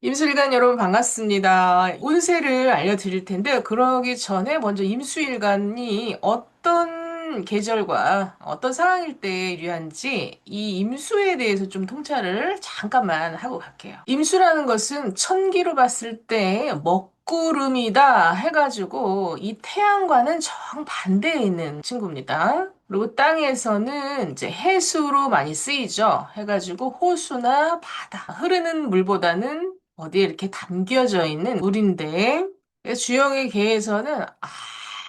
임수일간 여러분 반갑습니다. 운세를 알려드릴 텐데, 그러기 전에 먼저 임수일간이 어떤 계절과 어떤 상황일 때 유리한지 이 임수에 대해서 좀 통찰을 잠깐만 하고 갈게요. 임수라는 것은 천기로 봤을 때 먹구름이다 해가지고 이 태양과는 정반대에 있는 친구입니다. 그리고 땅에서는 이제 해수로 많이 쓰이죠. 해가지고 호수나 바다, 흐르는 물보다는 어디에 이렇게 담겨져 있는 물인데, 주영의 계에서는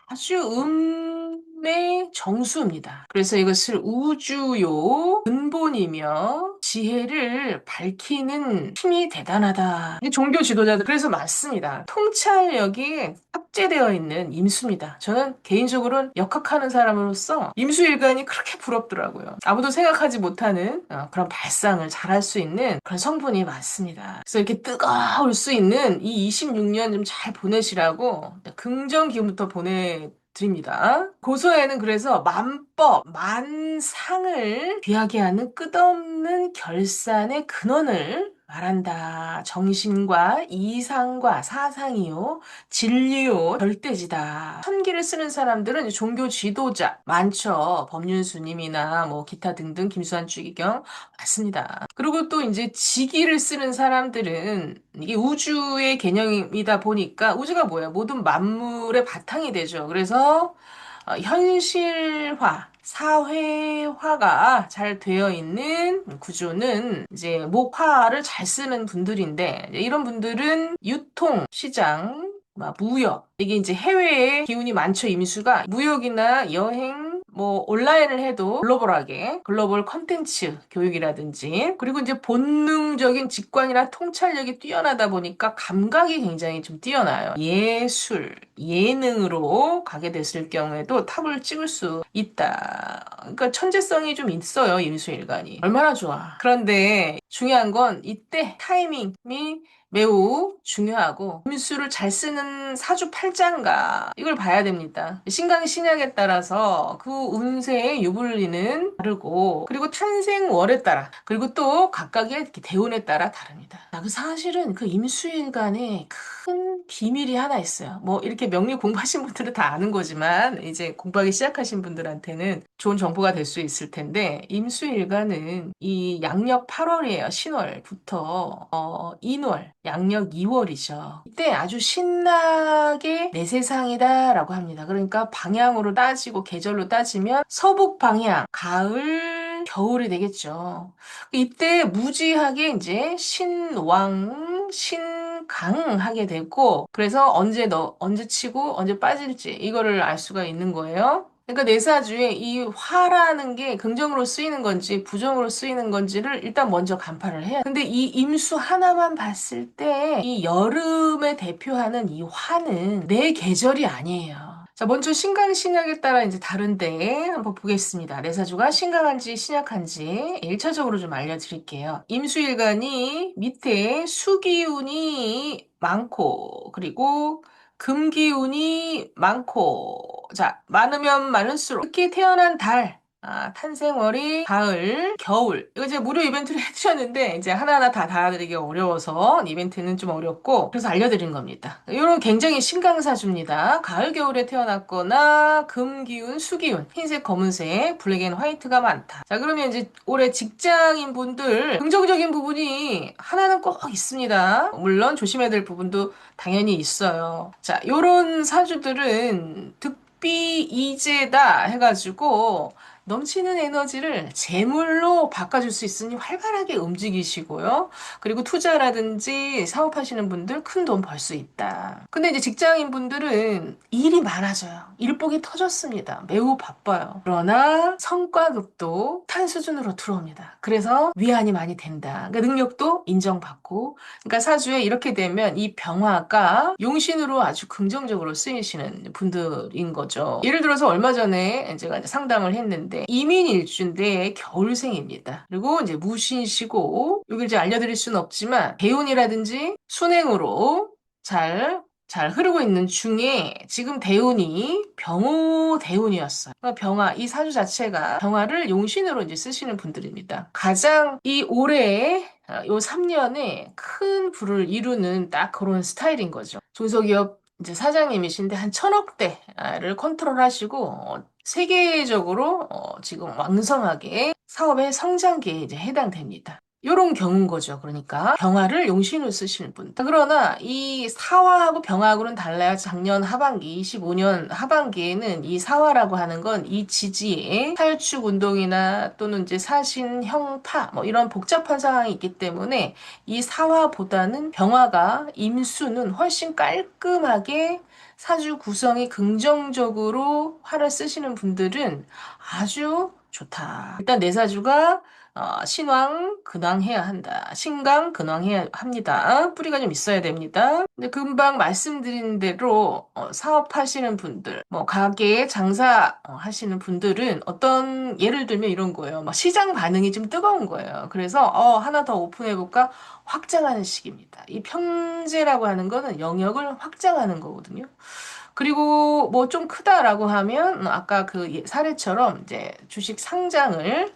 아주 음의 정수입니다. 그래서 이것을 우주요, 근본이며 지혜를 밝히는 힘이 대단하다. 이 종교 지도자들 그래서 많습니다. 통찰력이 탑재되어 있는 임수입니다. 저는 개인적으로는 역학하는 사람으로서 임수일간이 그렇게 부럽더라고요. 아무도 생각하지 못하는 그런 발상을 잘할 수 있는 그런 성분이 많습니다. 그래서 이렇게 뜨거울 수 있는 이 26년 좀 잘 보내시라고 긍정 기운부터 보내드립니다. 고소에는 그래서 만법, 만상을 귀하게 하는 끝없는 결산의 근원을 말한다. 정신과 이상과 사상이요. 진리요, 절대지다. 천기를 쓰는 사람들은 종교 지도자 많죠. 법륜스님이나 뭐 기타 등등 김수환 주기경 맞습니다. 그리고 또 이제 지기를 쓰는 사람들은 이게 우주의 개념이다 보니까 우주가 뭐야? 모든 만물의 바탕이 되죠. 그래서 현실화, 사회화가 잘 되어 있는 구조는 이제 목화를 잘 쓰는 분들인데 이제 이런 분들은 유통, 시장, 무역 이게 이제 해외에 기운이 많죠. 임수가 무역이나 여행 뭐 온라인을 해도 글로벌하게 글로벌 컨텐츠 교육이라든지 그리고 이제 본능적인 직관이나 통찰력이 뛰어나다 보니까 감각이 굉장히 좀 뛰어나요. 예술, 예능으로 가게 됐을 경우에도 탑을 찍을 수 있다. 그러니까 천재성이 좀 있어요, 임수일간이. 얼마나 좋아. 그런데 중요한 건 이때 타이밍이 매우 중요하고 임수를 잘 쓰는 사주팔자인가 이걸 봐야 됩니다. 신강신약에 따라서 그 운세의 유불리는 다르고 그리고 탄생월에 따라 그리고 또 각각의 이렇게 대운에 따라 다릅니다. 그 사실은 그 임수일간에 큰 비밀이 하나 있어요. 뭐 이렇게 명리 공부하신 분들은 다 아는 거지만 이제 공부하기 시작하신 분들한테는 좋은 정보가 될 수 있을 텐데 임수일간은 이 양력 8월이에요. 신월부터 인월, 양력 2월이죠. 이때 아주 신나게 내 세상이다라고 합니다. 그러니까 방향으로 따지고 계절로 따지면 서북 방향, 가을, 겨울이 되겠죠. 이때 무지하게 이제 신왕, 신강하게 되고 그래서 언제 치고 언제 빠질지 이거를 알 수가 있는 거예요. 그러니까 내사주에 이 화라는 게 긍정으로 쓰이는 건지 부정으로 쓰이는 건지를 일단 먼저 간파를 해야 돼. 근데 이 임수 하나만 봤을 때 이 여름에 대표하는 이 화는 내 계절이 아니에요. 자, 먼저 신강 신약에 따라 이제 다른데 한번 보겠습니다. 내사주가 신강한지 신약한지 1차적으로 좀 알려드릴게요. 임수일간이 밑에 수기운이 많고 그리고 금기운이 많고 자 많으면 많을수록 특히 태어난 달 탄생월이 가을, 겨울. 이거 이제 무료 이벤트를 해주셨는데, 이제 하나하나 다 달아드리기 어려워서, 이벤트는 좀 어렵고, 그래서 알려드린 겁니다. 이런 굉장히 신강사주입니다. 가을, 겨울에 태어났거나, 금기운, 수기운, 흰색, 검은색, 블랙 앤 화이트가 많다. 자, 그러면 이제 올해 직장인 분들, 긍정적인 부분이 하나는 꼭 있습니다. 물론 조심해야 될 부분도 당연히 있어요. 자, 요런 사주들은 득비이재다 해가지고, 넘치는 에너지를 재물로 바꿔줄 수 있으니 활발하게 움직이시고요. 그리고 투자라든지 사업하시는 분들 큰 돈 벌 수 있다. 근데 이제 직장인 분들은 일이 많아져요. 일복이 터졌습니다. 매우 바빠요. 그러나 성과급도 탄 수준으로 들어옵니다. 그래서 위안이 많이 된다. 그러니까 능력도 인정받고. 그러니까 사주에 이렇게 되면 이 병화가 용신으로 아주 긍정적으로 쓰이시는 분들인 거죠. 예를 들어서 얼마 전에 제가 이제 상담을 했는데 이민일주인데 겨울생입니다. 그리고 이제 무신시고 이걸 이제 알려드릴 수는 없지만 대운이라든지 순행으로 잘 잘 흐르고 있는 중에 지금 대운이 병호 대운이었어요. 그러니까 병화, 이 사주 자체가 병화를 용신으로 이제 쓰시는 분들입니다. 가장 이 올해 요 3년에 큰 부를 이루는 딱 그런 스타일인 거죠. 중소기업 이제 사장님이신데 한 1,000억대를 컨트롤하시고 세계적으로 지금 왕성하게 사업의 성장기에 이제 해당됩니다. 요런 경우인 거죠. 그러니까 병화를 용신으로 쓰시는 분. 그러나 이 사화하고 병화하고는 달라요. 작년 하반기, 25년 하반기에는 이 사화라고 하는 건 이 지지에 탈축 운동이나 또는 이제 사신, 형파 뭐 이런 복잡한 상황이 있기 때문에 이 사화보다는 병화가 임수는 훨씬 깔끔하게 사주 구성이 긍정적으로 화를 쓰시는 분들은 아주 좋다. 일단 내 사주가 신왕 근황해야 한다. 신강 근황해야 합니다. 뿌리가 좀 있어야 됩니다. 근데 금방 말씀드린 대로 사업하시는 분들, 뭐 가게 장사 하시는 분들은 어떤 예를 들면 이런 거예요. 막 시장 반응이 좀 뜨거운 거예요. 그래서 하나 더 오픈해볼까 확장하는 시기입니다. 이 평제라고 하는 거는 영역을 확장하는 거거든요. 그리고 뭐 좀 크다라고 하면 아까 그 사례처럼 이제 주식 상장을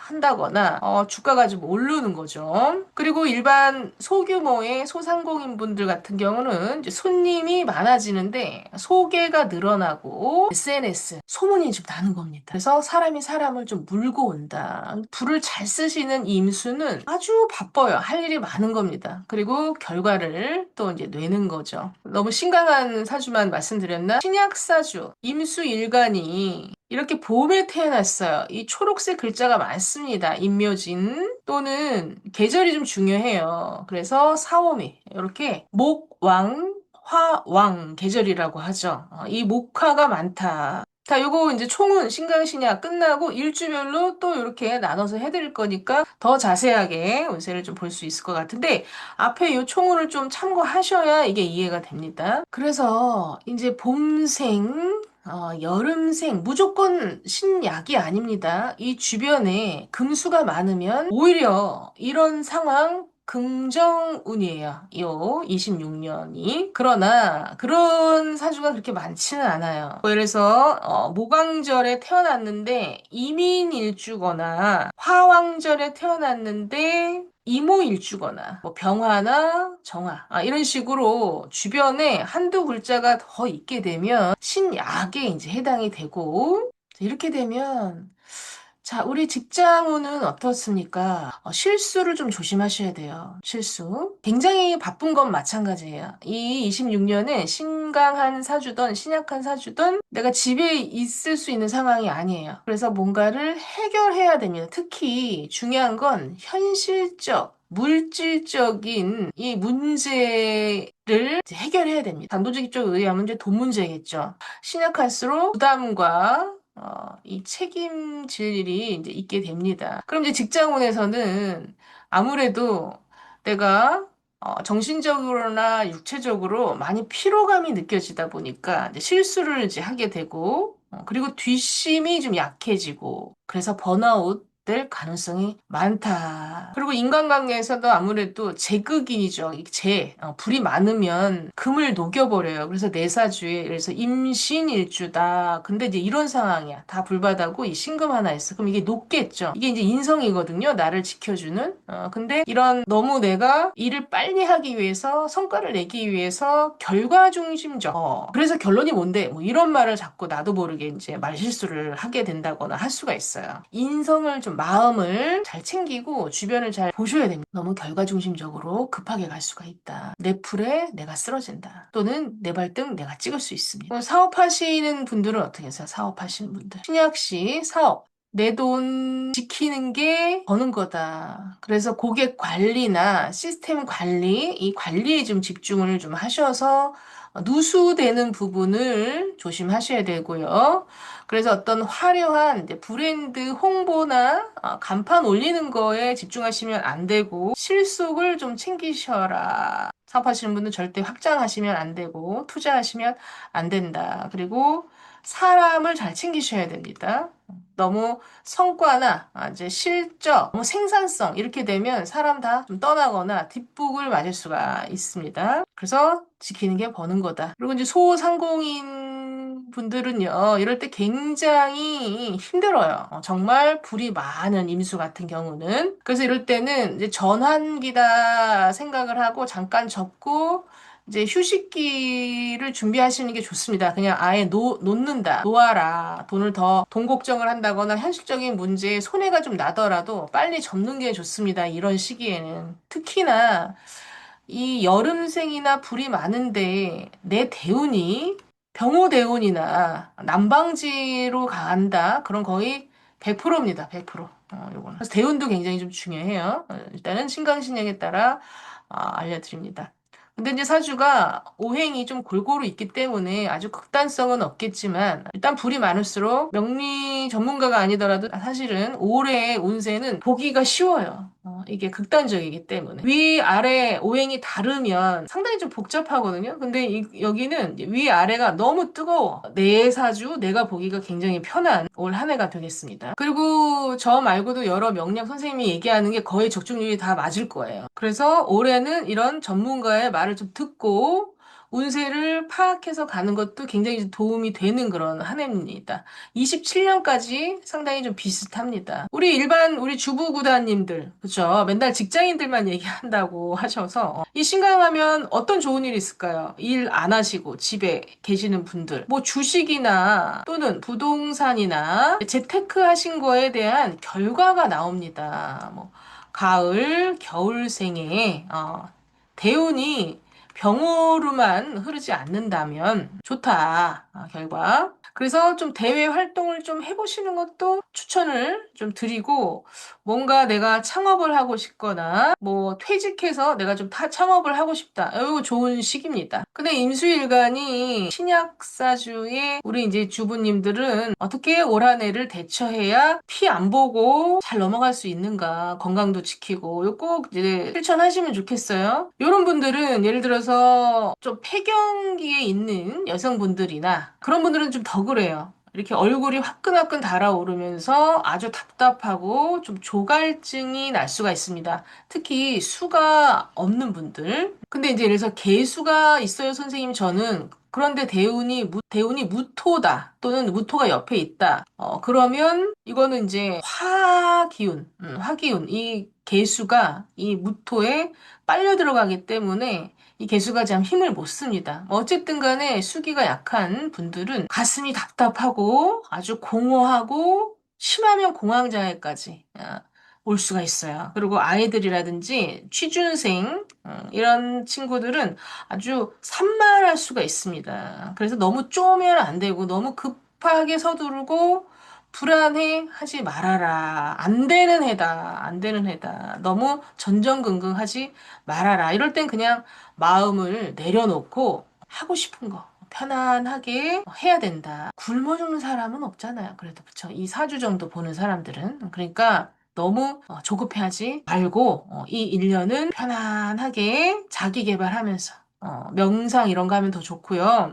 한다거나 주가가 좀 오르는 거죠. 그리고 일반 소규모의 소상공인 분들 같은 경우는 이제 손님이 많아지는데 소개가 늘어나고 SNS 소문이 좀 나는 겁니다. 그래서 사람이 사람을 좀 물고 온다. 불을 잘 쓰시는 이 임수는 아주 바빠요. 할 일이 많은 겁니다. 그리고 결과를 또 이제 내는 거죠. 너무 심각한 사주만 말씀드렸나? 신약 사주 임수 일간이 이렇게 봄에 태어났어요. 이 초록색 글자가 많습니다. 임묘진 또는 계절이 좀 중요해요. 그래서 사오미 이렇게 목왕 화왕 계절이라고 하죠. 이 목화가 많다. 자, 요거 이제 총은 신강신약 끝나고 일주별로 또 이렇게 나눠서 해드릴 거니까 더 자세하게 운세를 좀 볼 수 있을 것 같은데 앞에 요 총을 좀 참고하셔야 이게 이해가 됩니다. 그래서 이제 봄생 여름생 무조건 신약이 아닙니다. 이 주변에 금수가 많으면 오히려 이런 상황 긍정운이에요. 요 26년이. 그러나 그런 사주가 그렇게 많지는 않아요. 예를 들어서 모광절에 태어났는데 이민일주거나 화왕절에 태어났는데 이모일주거나 뭐 병화나 정화 이런 식으로 주변에 한두 글자가 더 있게 되면 신약에 이제 해당이 되고 이렇게 되면 자, 우리 직장운은 어떻습니까? 실수를 좀 조심하셔야 돼요. 실수. 굉장히 바쁜 건 마찬가지예요. 이 26년은 신강한 사주든 신약한 사주든 내가 집에 있을 수 있는 상황이 아니에요. 그래서 뭔가를 해결해야 됩니다. 특히 중요한 건 현실적, 물질적인 이 문제를 이제 해결해야 됩니다. 단도직입적으로 의하면 이제 돈 문제겠죠. 신약할수록 부담과 이 책임질 일이 이제 있게 됩니다. 그럼 이제 직장운에서는 아무래도 내가 정신적으로나 육체적으로 많이 피로감이 느껴지다 보니까 이제 실수를 이제 하게 되고 그리고 뒷심이 좀 약해지고 그래서 번아웃 될 가능성이 많다. 그리고 인간관계에서도 아무래도 제극인이죠. 불이 많으면 금을 녹여버려요. 그래서 내사주에, 그래서 임신일주다. 근데 이제 이런 상황이야. 다 불바다고 이 신금 하나 있어. 그럼 이게 녹겠죠. 이게 이제 인성이거든요. 나를 지켜주는. 근데 이런 너무 내가 일을 빨리 하기 위해서, 성과를 내기 위해서 결과 중심적. 그래서 결론이 뭔데? 뭐 이런 말을 자꾸 나도 모르게 이제 말실수를 하게 된다거나 할 수가 있어요. 인성을 좀 마음을 잘 챙기고 주변을 잘 보셔야 됩니다. 너무 결과 중심적으로 급하게 갈 수가 있다. 내 풀에 내가 쓰러진다. 또는 내 발등 내가 찍을 수 있습니다. 사업하시는 분들은 어떻게 하세요? 사업하시는 분들. 신약시 사업. 내 돈 지키는 게 버는 거다. 그래서 고객 관리나 시스템 관리, 이 관리에 좀 집중을 좀 하셔서 누수되는 부분을 조심하셔야 되고요. 그래서 어떤 화려한 이제 브랜드 홍보나 간판 올리는 거에 집중하시면 안 되고 실속을 좀 챙기셔라. 사업하시는 분은 절대 확장하시면 안 되고 투자하시면 안 된다. 그리고 사람을 잘 챙기셔야 됩니다. 너무 성과나 이제 실적, 너무 생산성 이렇게 되면 사람 다 좀 떠나거나 뒷북을 맞을 수가 있습니다. 그래서 지키는 게 버는 거다. 그리고 이제 소상공인 분들은요, 이럴 때 굉장히 힘들어요. 정말 불이 많은 임수 같은 경우는. 그래서 이럴 때는 이제 전환기다 생각을 하고 잠깐 접고 이제 휴식기를 준비하시는 게 좋습니다. 그냥 아예 놓는다, 놓아라. 돈을 더, 돈 걱정을 한다거나 현실적인 문제에 손해가 좀 나더라도 빨리 접는 게 좋습니다. 이런 시기에는. 특히나 이 여름생이나 불이 많은데 내 대운이 병호대운이나 남방지로 간다. 그럼 거의 100%입니다. 100%. 요거는. 그래서 대운도 굉장히 좀 중요해요. 일단은 신강신약에 따라 알려드립니다. 근데 이제 사주가 오행이 좀 골고루 있기 때문에 아주 극단성은 없겠지만 일단 불이 많을수록 명리 전문가가 아니더라도 사실은 올해의 운세는 보기가 쉬워요. 이게 극단적이기 때문에. 위아래 오행이 다르면 상당히 좀 복잡하거든요. 근데 여기는 위아래가 너무 뜨거워. 내 사주, 내가 보기가 굉장히 편한 올 한 해가 되겠습니다. 그리고 저 말고도 여러 명량 선생님이 얘기하는 게 거의 적중률이 다 맞을 거예요. 그래서 올해는 이런 전문가의 말을 좀 듣고 운세를 파악해서 가는 것도 굉장히 좀 도움이 되는 그런 한 해입니다. 27년까지 상당히 좀 비슷합니다. 우리 주부구단님들, 그죠? 맨날 직장인들만 얘기한다고 하셔서, 이 신강하면 어떤 좋은 일이 있을까요? 일 안 하시고 집에 계시는 분들, 뭐 주식이나 또는 부동산이나 재테크 하신 거에 대한 결과가 나옵니다. 뭐, 가을, 겨울생에, 대운이 병으로만 흐르지 않는다면 좋다, 결과. 그래서 좀 대외 활동을 좀 해보시는 것도 추천을 좀 드리고, 뭔가 내가 창업을 하고 싶거나, 뭐 퇴직해서 내가 좀 창업을 하고 싶다. 이거 좋은 시기입니다. 근데 임수일간이 신약사주의 우리 이제 주부님들은 어떻게 올 한 해를 대처해야 피 안 보고 잘 넘어갈 수 있는가, 건강도 지키고, 이거 꼭 이제 실천하시면 좋겠어요. 이런 분들은 예를 들어서 좀 폐경기에 있는 여성분들이나 그런 분들은 좀 더 그래요. 이렇게 얼굴이 화끈화끈 달아오르면서 아주 답답하고 좀 조갈증이 날 수가 있습니다. 특히 수가 없는 분들. 근데 이제 그래서 개수가 있어요, 선생님. 저는 그런데 대운이 무토다 또는 무토가 옆에 있다. 그러면 이거는 이제 화기운 이 개수가 이 무토에 빨려 들어가기 때문에 이 개수가 참 힘을 못 씁니다. 뭐 어쨌든 간에 수기가 약한 분들은 가슴이 답답하고 아주 공허하고 심하면 공황장애까지 올 수가 있어요. 그리고 아이들이라든지 취준생 이런 친구들은 아주 산만할 수가 있습니다. 그래서 너무 쪼면 안 되고 너무 급하게 서두르고 불안해 하지 말아라. 안 되는 해다. 안 되는 해다. 너무 전전긍긍하지 말아라. 이럴 땐 그냥 마음을 내려놓고 하고 싶은 거 편안하게 해야 된다. 굶어 죽는 사람은 없잖아요. 그래도 그쵸. 이 4주 정도 보는 사람들은. 그러니까 너무 조급해하지 말고 이 1년은 편안하게 자기 개발하면서 명상 이런 거 하면 더 좋고요.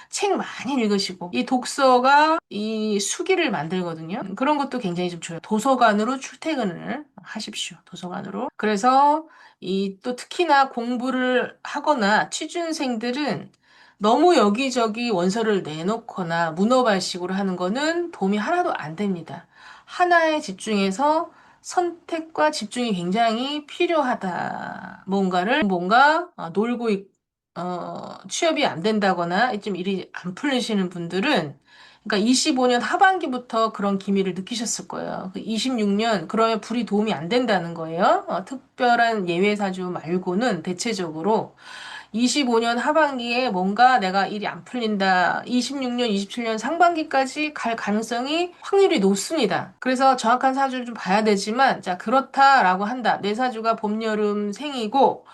책 많이 읽으시고 이 독서가 이 수기를 만들거든요. 그런 것도 굉장히 좀 좋아요. 도서관으로 출퇴근을 하십시오. 도서관으로. 그래서 이 또 특히나 공부를 하거나 취준생들은 너무 여기저기 원서를 내놓거나 문어발식으로 하는 거는 도움이 하나도 안 됩니다. 하나에 집중해서 선택과 집중이 굉장히 필요하다. 뭔가 놀고 취업이 안 된다거나 좀 일이 안 풀리시는 분들은 그러니까 25년 하반기부터 그런 기미를 느끼셨을 거예요. 그 26년 그러면 불이 도움이 안 된다는 거예요. 특별한 예외 사주 말고는 대체적으로 25년 하반기에 뭔가 내가 일이 안 풀린다. 26년, 27년 상반기까지 갈 가능성이 확률이 높습니다. 그래서 정확한 사주를 좀 봐야 되지만, 자, 그렇다라고 한다. 내 사주가 봄, 여름 생이고,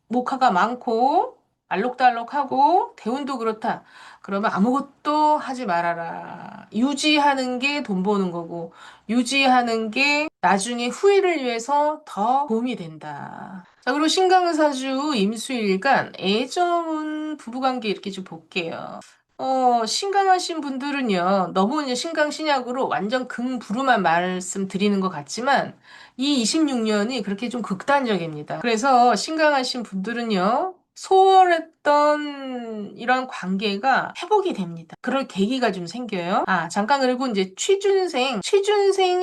목화가 많고, 알록달록하고, 대운도 그렇다. 그러면 아무것도 하지 말아라. 유지하는 게 돈 버는 거고, 유지하는 게 나중에 후회를 위해서 더 도움이 된다. 자, 그리고 신강사주 임수일간 애정은 부부관계 이렇게 좀 볼게요. 신강하신 분들은요, 너무 이제 신강신약으로 완전 긍부루만 말씀드리는 것 같지만, 이 26년이 그렇게 좀 극단적입니다. 그래서 신강하신 분들은요, 소홀했던 이런 관계가 회복이 됩니다. 그럴 계기가 좀 생겨요. 잠깐 그리고 이제 취준생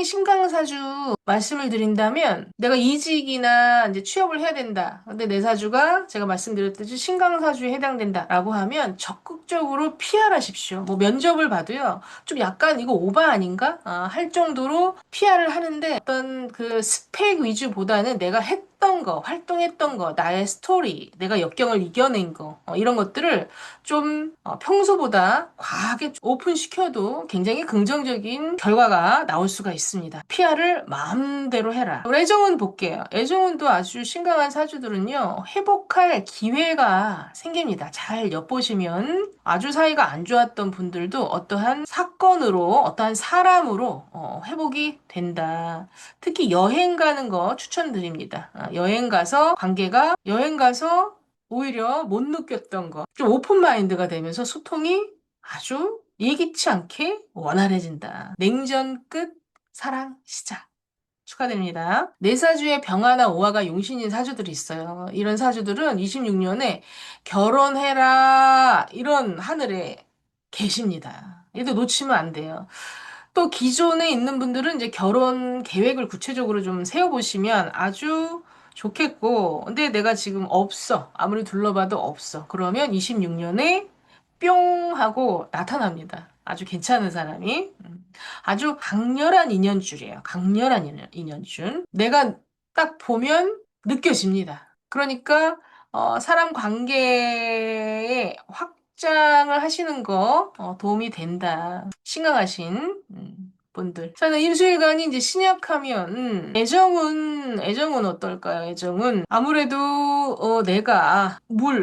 신강사주 말씀을 드린다면, 내가 이직이나 이제 취업을 해야 된다. 근데 내 사주가 제가 말씀드렸듯이 신강사주에 해당된다라고 하면 적극적으로 PR하십시오. 뭐 면접을 봐도요, 좀 약간 이거 오바 아닌가? 할 정도로 PR을 하는데 어떤 그 스펙 위주보다는 내가 했던 거, 활동했던 거, 나의 스토리, 내가 역경을 이겨낸 거, 이런 것들을 좀 평소보다 과하게 오픈시켜도 굉장히 긍정적인 결과가 나올 수가 있습니다. PR을 마음대로 해라. 애정운 볼게요. 애정운도 아주 신강한 사주들은요, 회복할 기회가 생깁니다. 잘 엿보시면 아주 사이가 안 좋았던 분들도 어떠한 사건으로, 어떠한 사람으로 회복이 된다. 특히 여행 가는 거 추천드립니다. 여행 가서 오히려 못 느꼈던 거. 좀 오픈 마인드가 되면서 소통이 아주 예기치 않게 원활해진다. 냉전 끝, 사랑 시작. 축하드립니다. 네 사주에 병화나 오화가 용신인 사주들이 있어요. 이런 사주들은 26년에 결혼해라 이런 하늘에 계십니다. 얘도 놓치면 안 돼요. 또 기존에 있는 분들은 이제 결혼 계획을 구체적으로 좀 세워보시면 아주 좋겠고, 근데 내가 지금 없어. 아무리 둘러봐도 없어. 그러면 26년에 뿅 하고 나타납니다. 아주 괜찮은 사람이. 아주 강렬한 인연줄이에요. 강렬한 인연줄. 내가 딱 보면 느껴집니다. 그러니까 사람 관계의 확장을 하시는 거 도움이 된다. 심각하신 분들. 저는 임수일간이 이제 신약하면 애정은 어떨까요? 애정은 아무래도 내가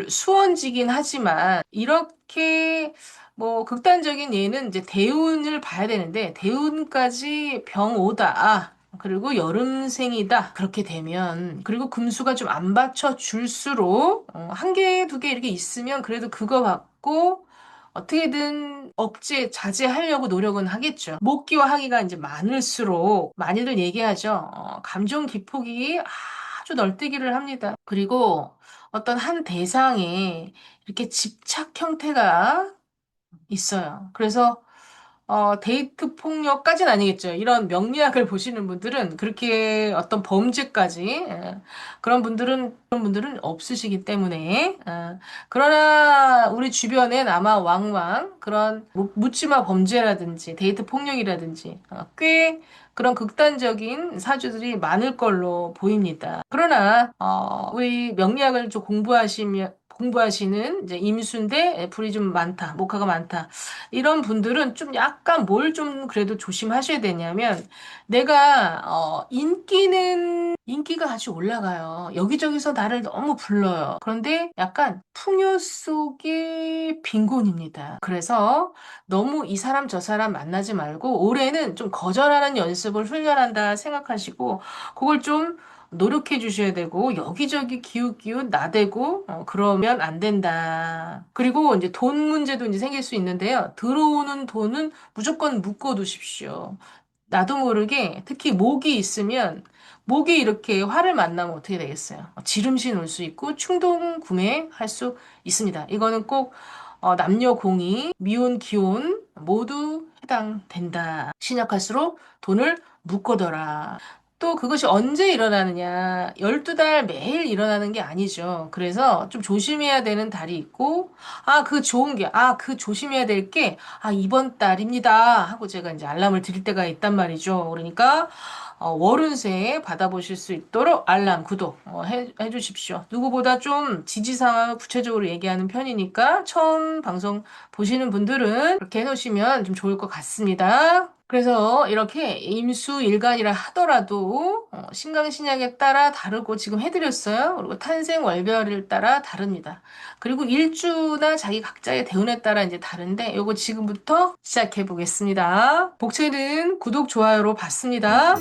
수원지긴 하지만 이렇게 뭐 극단적인 예는 이제 대운을 봐야 되는데 대운까지 병오다. 그리고 여름생이다. 그렇게 되면 그리고 금수가 좀 안 받쳐 줄수록 한 개, 두 개 이렇게 있으면 그래도 그거 받고 어떻게든 억제, 자제하려고 노력은 하겠죠. 목기와 하기가 이제 많을수록 많이들 얘기하죠. 감정 기폭이 아주 널뛰기를 합니다. 그리고 어떤 한 대상에 이렇게 집착 형태가 있어요. 그래서 데이트 폭력까지는 아니겠죠. 이런 명리학을 보시는 분들은 그렇게 어떤 범죄까지 그런 분들은 없으시기 때문에 그러나 우리 주변엔 아마 왕왕 그런 묻지마 범죄라든지 데이트 폭력이라든지 꽤 그런 극단적인 사주들이 많을 걸로 보입니다. 그러나 우리 명리학을 좀 공부하시는 이제 임수인데 불이 좀 많다, 목화가 많다. 이런 분들은 좀 약간 뭘 좀 그래도 조심하셔야 되냐면 내가 인기가 아주 올라가요. 여기저기서 나를 너무 불러요. 그런데 약간 풍요 속의 빈곤입니다. 그래서 너무 이 사람 저 사람 만나지 말고 올해는 좀 거절하는 연습을 훈련한다 생각하시고 그걸 좀 노력해 주셔야 되고 여기저기 기웃기웃 나대고 그러면 안 된다. 그리고 이제 돈 문제도 이제 생길 수 있는데요. 들어오는 돈은 무조건 묶어 두십시오. 나도 모르게 특히 목이 있으면 목이 이렇게 화를 만나면 어떻게 되겠어요? 지름신 올 수 있고 충동 구매할 수 있습니다. 이거는 꼭 남녀 공이 미혼 기혼 모두 해당된다. 신약할수록 돈을 묶어둬라. 또 그것이 언제 일어나느냐. 12달 매일 일어나는 게 아니죠. 그래서 좀 조심해야 되는 달이 있고, 그 조심해야 될 게, 이번 달입니다. 하고 제가 이제 알람을 드릴 때가 있단 말이죠. 그러니까, 월운세 받아보실 수 있도록 알람, 구독, 해주십시오. 누구보다 좀 지지상황을 구체적으로 얘기하는 편이니까 처음 방송 보시는 분들은 그렇게 해놓으시면 좀 좋을 것 같습니다. 그래서 이렇게 임수일간이라 하더라도 신강신약에 따라 다르고 지금 해드렸어요. 그리고 탄생월별을 따라 다릅니다. 그리고 일주나 자기 각자의 대운에 따라 이제 다른데 요거 지금부터 시작해 보겠습니다. 복채는 구독, 좋아요로 받습니다.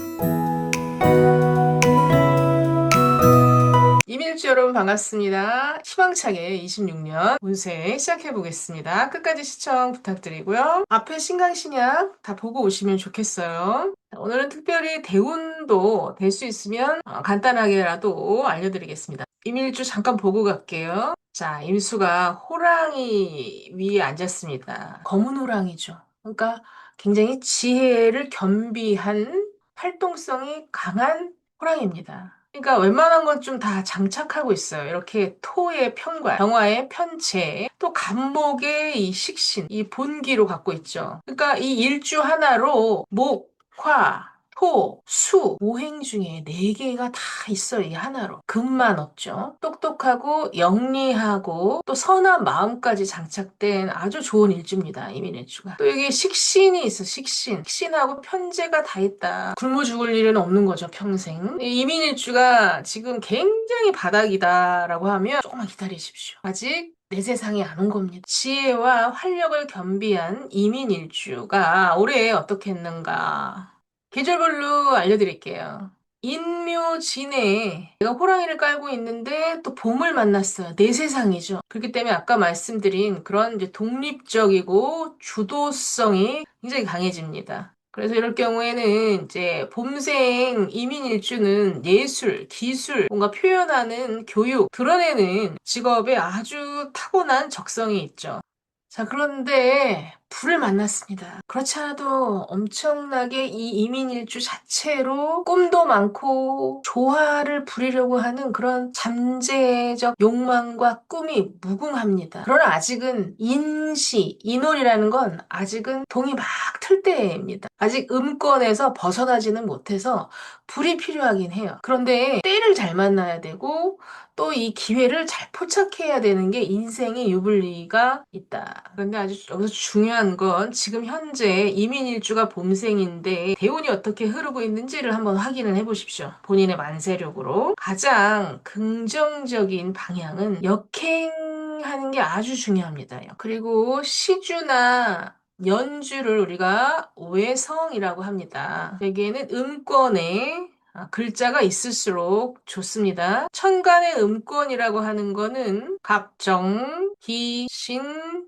이민 이민일주 여러분 반갑습니다. 희망차게 26년 운세 시작해 보겠습니다. 끝까지 시청 부탁드리고요. 앞에 신강신약 다 보고 오시면 좋겠어요. 오늘은 특별히 대운도 될 수 있으면 간단하게라도 알려드리겠습니다. 이민일주 잠깐 보고 갈게요. 자, 임수가 호랑이 위에 앉았습니다. 검은 호랑이죠. 그러니까 굉장히 지혜를 겸비한 활동성이 강한 호랑이입니다. 그러니까 웬만한 건 좀 다 장착하고 있어요. 이렇게 토의 편관, 병화의 편체, 또 간목의 이 식신, 이 본기로 갖고 있죠. 그러니까 이 일주 하나로 목, 화, 토, 수, 오행 중에 네 개가 다 있어요. 이 하나로. 금만 없죠. 똑똑하고 영리하고 또 선한 마음까지 장착된 아주 좋은 일주입니다. 이민일주가. 또 여기 식신이 있어. 식신. 식신하고 편재가 다 있다. 굶어 죽을 일은 없는 거죠. 평생. 이 이민일주가 지금 굉장히 바닥이다라고 하면 조금만 기다리십시오. 아직 내 세상이 안 온 겁니다. 지혜와 활력을 겸비한 이민일주가 올해 어떻게 했는가? 계절별로 알려드릴게요. 인묘진에 내가 호랑이를 깔고 있는데 또 봄을 만났어요. 내 세상이죠. 그렇기 때문에 아까 말씀드린 그런 이제 독립적이고 주도성이 굉장히 강해집니다. 그래서 이럴 경우에는 이제 봄생 이민일주는 예술, 기술, 뭔가 표현하는 교육, 드러내는 직업에 아주 타고난 적성이 있죠. 자, 그런데 불을 만났습니다. 그렇지 않아도 엄청나게 이 이민일주 자체로 꿈도 많고 조화를 부리려고 하는 그런 잠재적 욕망과 꿈이 무궁합니다. 그러나 아직은 인월이라는 건 아직은 동이 막 틀 때입니다. 아직 음권에서 벗어나지는 못해서 불이 필요하긴 해요. 그런데 때를 잘 만나야 되고 또 이 기회를 잘 포착해야 되는 게 인생의 유불리가 있다. 그런데 아주 여기서 중요한 건 지금 현재 이민일주가 봄생인데 대운이 어떻게 흐르고 있는지를 한번 확인을 해보십시오. 본인의 만세력으로. 가장 긍정적인 방향은 역행하는 게 아주 중요합니다. 그리고 시주나 연주를 우리가 외성이라고 합니다. 여기에는 음권에 글자가 있을수록 좋습니다. 천간의 음권이라고 하는 거는 갑정, 기, 신,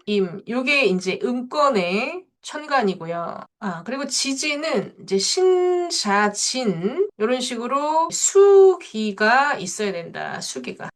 임. 요게 이제 음권의 천간이고요. 그리고 지지는 이제 신자진. 이런 식으로 수기가 있어야 된다. 수기가.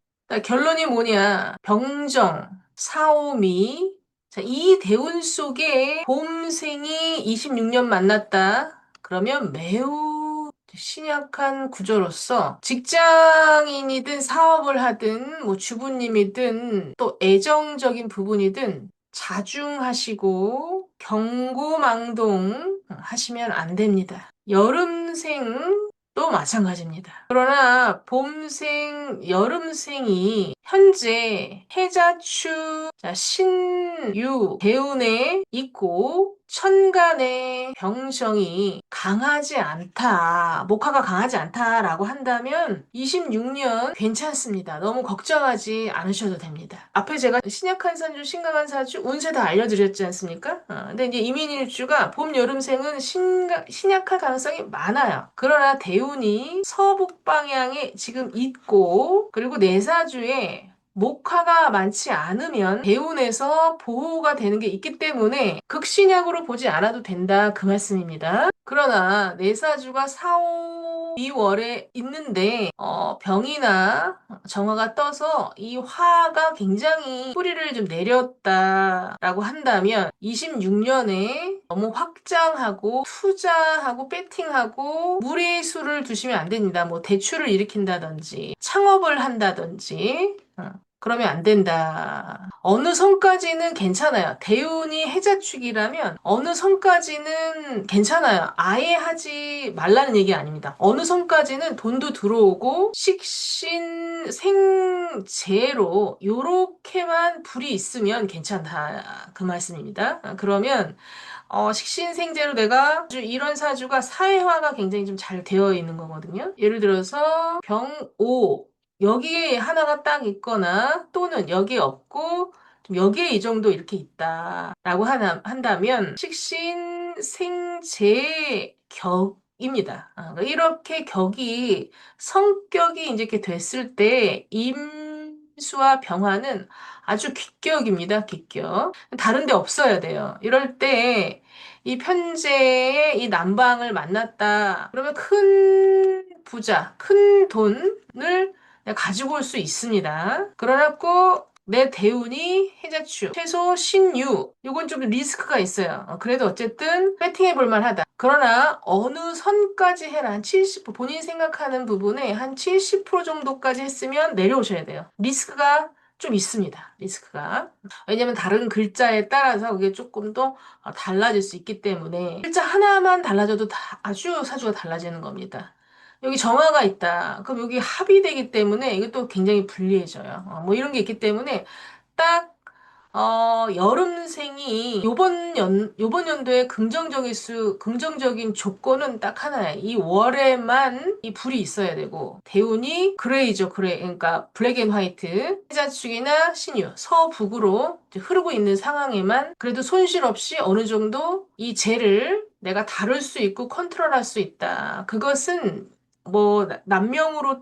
결론이 뭐냐? 병정, 사오미. 자, 이 대운 속에 봄생이 26년 만났다. 그러면 매우 신약한 구조로서 직장인이든 사업을 하든 뭐 주부님이든 또 애정적인 부분이든 자중하시고 경고망동 하시면 안 됩니다. 여름생도 마찬가지입니다. 그러나 봄생, 여름생이 현재 해자축, 자, 신유, 대운에 있고 천간의 병성이 강하지 않다, 목화가 강하지 않다라고 한다면 26년 괜찮습니다. 너무 걱정하지 않으셔도 됩니다. 앞에 제가 신약한 산주, 신강한 사주, 운세 다 알려드렸지 않습니까? 근데 이제 이민일주가 봄, 여름생은 신약할 가능성이 많아요. 그러나 대운이 서북 방향에 지금 있고, 그리고 내사주에 목화가 많지 않으면 대운에서 보호가 되는 게 있기 때문에 극신약으로 보지 않아도 된다 그 말씀입니다. 그러나 내사주가 4, 5, 2월에 있는데 병이나 정화가 떠서 이 화가 굉장히 뿌리를 좀 내렸다라고 한다면 26년에 너무 확장하고 투자하고 배팅하고 무리수를 두시면 안 됩니다. 뭐 대출을 일으킨다든지 창업을 한다든지 그러면 안 된다. 어느 선까지는 괜찮아요. 대운이 해자축이라면 어느 선까지는 괜찮아요. 아예 하지 말라는 얘기 아닙니다. 어느 선까지는 돈도 들어오고 식신 생재로 요렇게만 불이 있으면 괜찮다. 그 말씀입니다. 그러면 식신생재로 내가 아주 이런 사주가 사회화가 굉장히 좀 잘 되어 있는 거거든요. 예를 들어서 병오 여기에 하나가 딱 있거나 또는 여기에 없고 좀 여기에 이 정도 이렇게 있다라고 한다면 식신 생재 입니다. 그러니까 이렇게 격이 성격이 이제 이렇게 됐을 때 임수와 병화는 아주 귀격입니다. 귀격. 다른 데 없어야 돼요. 이럴 때 이 편제의 이 남방을 만났다. 그러면 큰 부자, 큰 돈을 가지고 올 수 있습니다. 그러나 꼭 내 대운이 해자축, 최소 신유. 이건 좀 리스크가 있어요. 그래도 어쨌든 배팅해 볼 만하다. 그러나 어느 선까지 해라. 한 70%, 본인이 생각하는 부분에 한 70% 정도까지 했으면 내려오셔야 돼요. 리스크가 좀 있습니다. 리스크가. 왜냐면 다른 글자에 따라서 그게 조금 더 달라질 수 있기 때문에 글자 하나만 달라져도 아주 사주가 달라지는 겁니다. 여기 정화가 있다. 그럼 여기 합이 되기 때문에 이것도 굉장히 불리해져요. 뭐 이런 게 있기 때문에 딱 여름생이 요번 연도에 긍정적인 조건은 딱 하나예요. 이 월에만 이 불이 있어야 되고, 대운이 그레이죠, 그레이. 그러니까 블랙 앤 화이트. 해자축이나 신유, 서북으로 이제 흐르고 있는 상황에만 그래도 손실 없이 어느 정도 이 재를 내가 다룰 수 있고 컨트롤할 수 있다. 그것은 뭐, 남명으로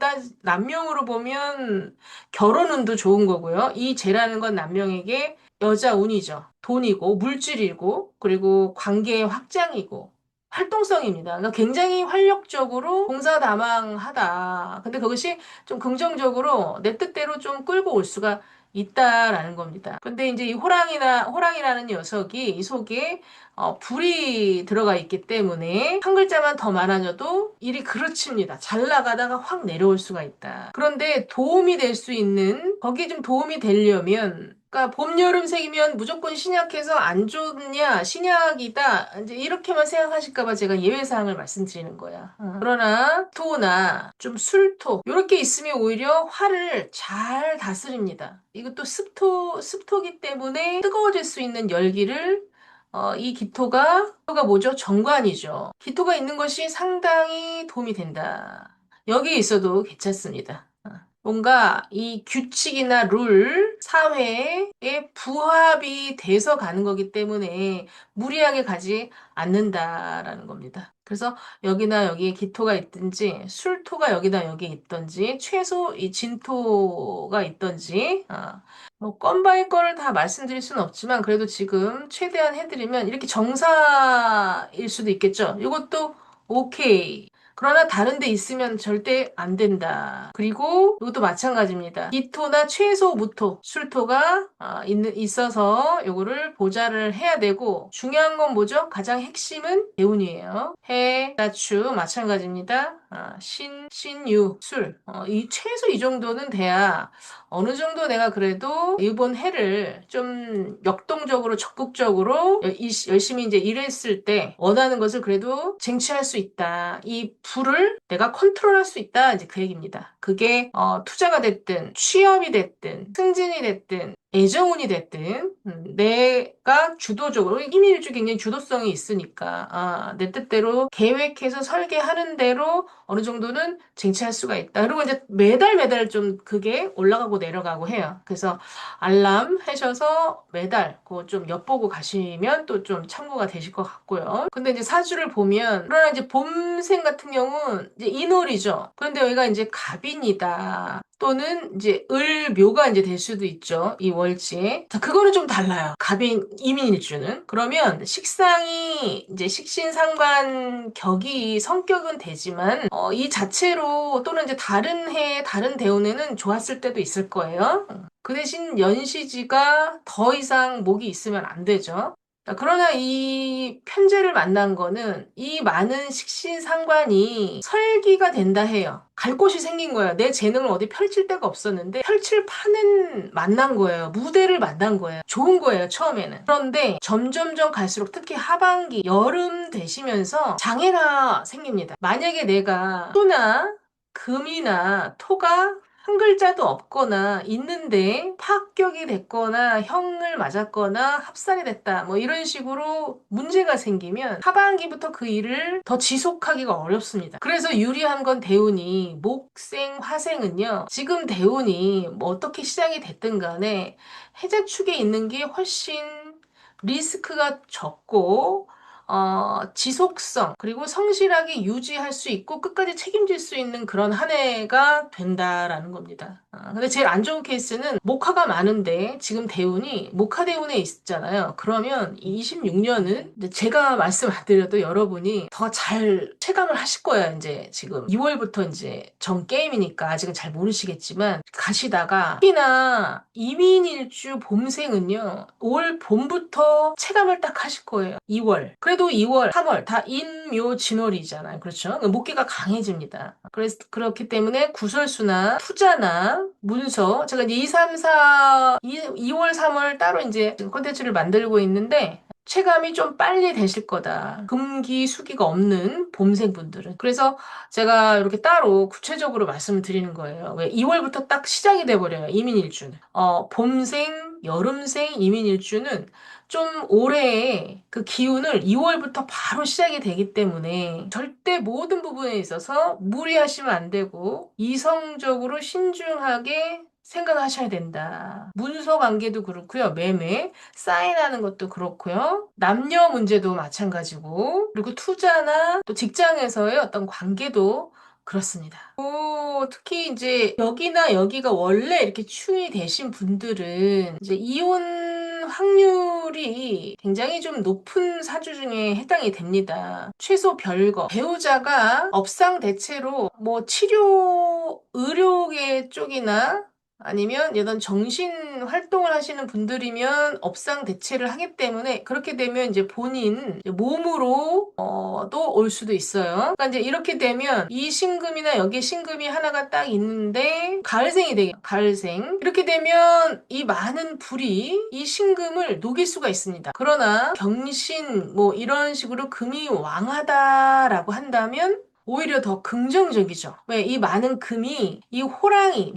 보면 결혼운도 좋은 거고요. 이 재라는 건 남명에게 여자 운이죠. 돈이고, 물질이고, 그리고 관계의 확장이고, 활동성입니다. 그러니까 굉장히 활력적으로 동사다망하다. 근데 그것이 좀 긍정적으로 내 뜻대로 좀 끌고 올 수가 있다라는 겁니다. 근데 이제 이 호랑이라는 녀석이 이 속에 불이 들어가 있기 때문에 한 글자만 더 많아져도 일이 그르칩니다. 잘 나가다가 확 내려올 수가 있다. 그런데 도움이 될 수 있는, 거기에 좀 도움이 되려면, 그러니까 봄, 여름 색이면 무조건 신약해서 안 좋냐, 신약이다. 이제 이렇게만 생각하실까봐 제가 예외사항을 말씀드리는 거야. 그러나 토나 좀 술토 이렇게 있으면 오히려 화를 잘 다스립니다. 이것도 습토기 때문에 뜨거워질 수 있는 열기를 이 기토가 뭐죠? 정관이죠. 기토가 있는 것이 상당히 도움이 된다. 여기에 있어도 괜찮습니다. 뭔가 이 규칙이나 룰, 사회에 부합이 돼서 가는 거기 때문에 무리하게 가지 않는다라는 겁니다. 그래서 여기나 여기에 기토가 있든지 술토가 여기나 여기에 있든지 최소 이 진토가 있든지 뭐 건바이 거를 다 말씀드릴 수는 없지만 그래도 지금 최대한 해드리면 이렇게 정사일 수도 있겠죠. 이것도 오케이. 그러나 다른 데 있으면 절대 안 된다. 그리고 이것도 마찬가지입니다. 기토나 최소 무토, 술토가 있어서 요거를 보좌를 해야 되고 중요한 건 뭐죠? 가장 핵심은 대운이에요. 해, 자추 마찬가지입니다. 신유, 술. 이 최소 이 정도는 돼야 어느 정도 내가 그래도 이번 해를 좀 역동적으로 적극적으로 열심히 이제 일했을 때 원하는 것을 그래도 쟁취할 수 있다. 이 불을 내가 컨트롤할 수 있다. 이제 그 얘기입니다. 그게 투자가 됐든 취업이 됐든 승진이 됐든 애정운이 됐든 내가 주도적으로 이민일주 굉장히 주도성이 있으니까 내 뜻대로 계획해서 설계하는 대로 어느 정도는 쟁취할 수가 있다. 그리고 이제 매달 좀 그게 올라가고 내려가고 해요. 그래서 알람 하셔서 매달 그거 좀 엿보고 가시면 또 좀 참고가 되실 것 같고요. 근데 이제 사주를 보면 그러나 이제 봄생 같은 경우는 이제 인월이죠. 그런데 여기가 이제 갑인이다. 또는 이제 을묘가 이제 될 수도 있죠. 이 월지에. 자, 그거는 좀 달라요. 갑인 이민일주는. 그러면 식상이 이제 식신상관 격이 성격은 되지만 이 자체로 또는 이제 다른 해 다른 대운에는 좋았을 때도 있을 거예요. 그 대신 연시지가 더 이상 목이 있으면 안 되죠. 그러나 이 편제를 만난 거는 이 많은 식신상관이 설기가 된다 해요. 갈 곳이 생긴 거예요. 내 재능을 어디 펼칠 데가 없었는데 펼칠 판은 만난 거예요. 무대를 만난 거예요. 좋은 거예요, 처음에는. 그런데 점점점 갈수록 특히 하반기, 여름 되시면서 장애가 생깁니다. 만약에 내가 수나 금이나 토가 한 글자도 없거나 있는데 파격이 됐거나 형을 맞았거나 합살이 됐다. 뭐 이런 식으로 문제가 생기면 하반기부터 그 일을 더 지속하기가 어렵습니다. 그래서 유리한 건 대운이 목생, 화생은요. 지금 대운이 뭐 어떻게 시작이 됐든 간에 해자축에 있는 게 훨씬 리스크가 적고 지속성, 그리고 성실하게 유지할 수 있고 끝까지 책임질 수 있는 그런 한 해가 된다라는 겁니다. 근데 제일 안 좋은 케이스는 목화가 많은데 지금 대운이 목화 대운에 있잖아요. 그러면 26년은 제가 말씀 안 드려도 여러분이 더 잘 체감을 하실 거예요. 이제 지금 2월부터 이제 전 게임이니까 아직은 잘 모르시겠지만 가시다가 특히나 이민일주 봄생은요. 올 봄부터 체감을 딱 하실 거예요. 2월. 그래도 2월, 3월 다 인묘진월이잖아요. 그렇죠? 목기가 강해집니다. 그래서 그렇기 때문에 구설수나 투자나 문서 제가 이제 2, 3, 4, 2월, 3월 따로 이제 콘텐츠를 만들고 있는데 체감이 좀 빨리 되실 거다. 금기, 수기가 없는 봄생분들은. 그래서 제가 이렇게 따로 구체적으로 말씀을 드리는 거예요. 왜 2월부터 딱 시작이 돼버려요. 이민일주는. 봄생, 여름생, 이민일주는 좀 올해의 그 기운을 2월부터 바로 시작이 되기 때문에 절대 모든 부분에 있어서 무리하시면 안 되고 이성적으로 신중하게 생각하셔야 된다. 문서 관계도 그렇고요. 매매, 사인하는 것도 그렇고요. 남녀 문제도 마찬가지고 그리고 투자나 또 직장에서의 어떤 관계도 그렇습니다. 특히 이제 여기나 여기가 원래 이렇게 충이 되신 분들은 이제 이혼 확률이 굉장히 좀 높은 사주 중에 해당이 됩니다. 최소 별거. 배우자가 업상 대체로 뭐 치료, 의료계 쪽이나 아니면 이런 정신 활동을 하시는 분들이면 업상 대체를 하기 때문에 그렇게 되면 이제 본인 몸으로 또 올 수도 있어요. 그러니까 이제 이렇게 되면 이 신금이나 여기 신금이 하나가 딱 있는데 가을생이 되겠 가을생. 이렇게 되면 이 많은 불이 이 신금을 녹일 수가 있습니다. 그러나 병신 뭐 이런 식으로 금이 왕하다라고 한다면 오히려 더 긍정적이죠. 왜? 이 많은 금이 이 호랑이,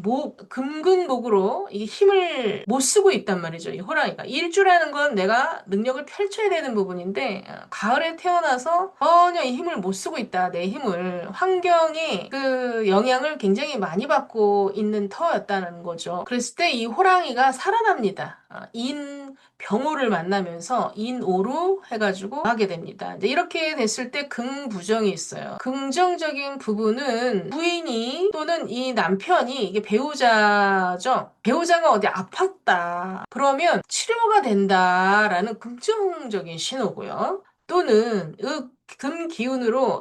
금근목으로 이 힘을 못 쓰고 있단 말이죠. 이 호랑이가. 일주라는 건 내가 능력을 펼쳐야 되는 부분인데, 가을에 태어나서 전혀 이 힘을 못 쓰고 있다. 내 힘을. 환경이 그 영향을 굉장히 많이 받고 있는 터였다는 거죠. 그랬을 때 이 호랑이가 살아납니다. 병호를 만나면서 인오로 해가지고 하게 됩니다. 이제 이렇게 됐을 때 긍부정이 있어요. 긍정적인 부분은 부인이 또는 이 남편이 이게 배우자죠. 배우자가 어디 아팠다. 그러면 치료가 된다라는 긍정적인 신호고요. 또는 금 기운으로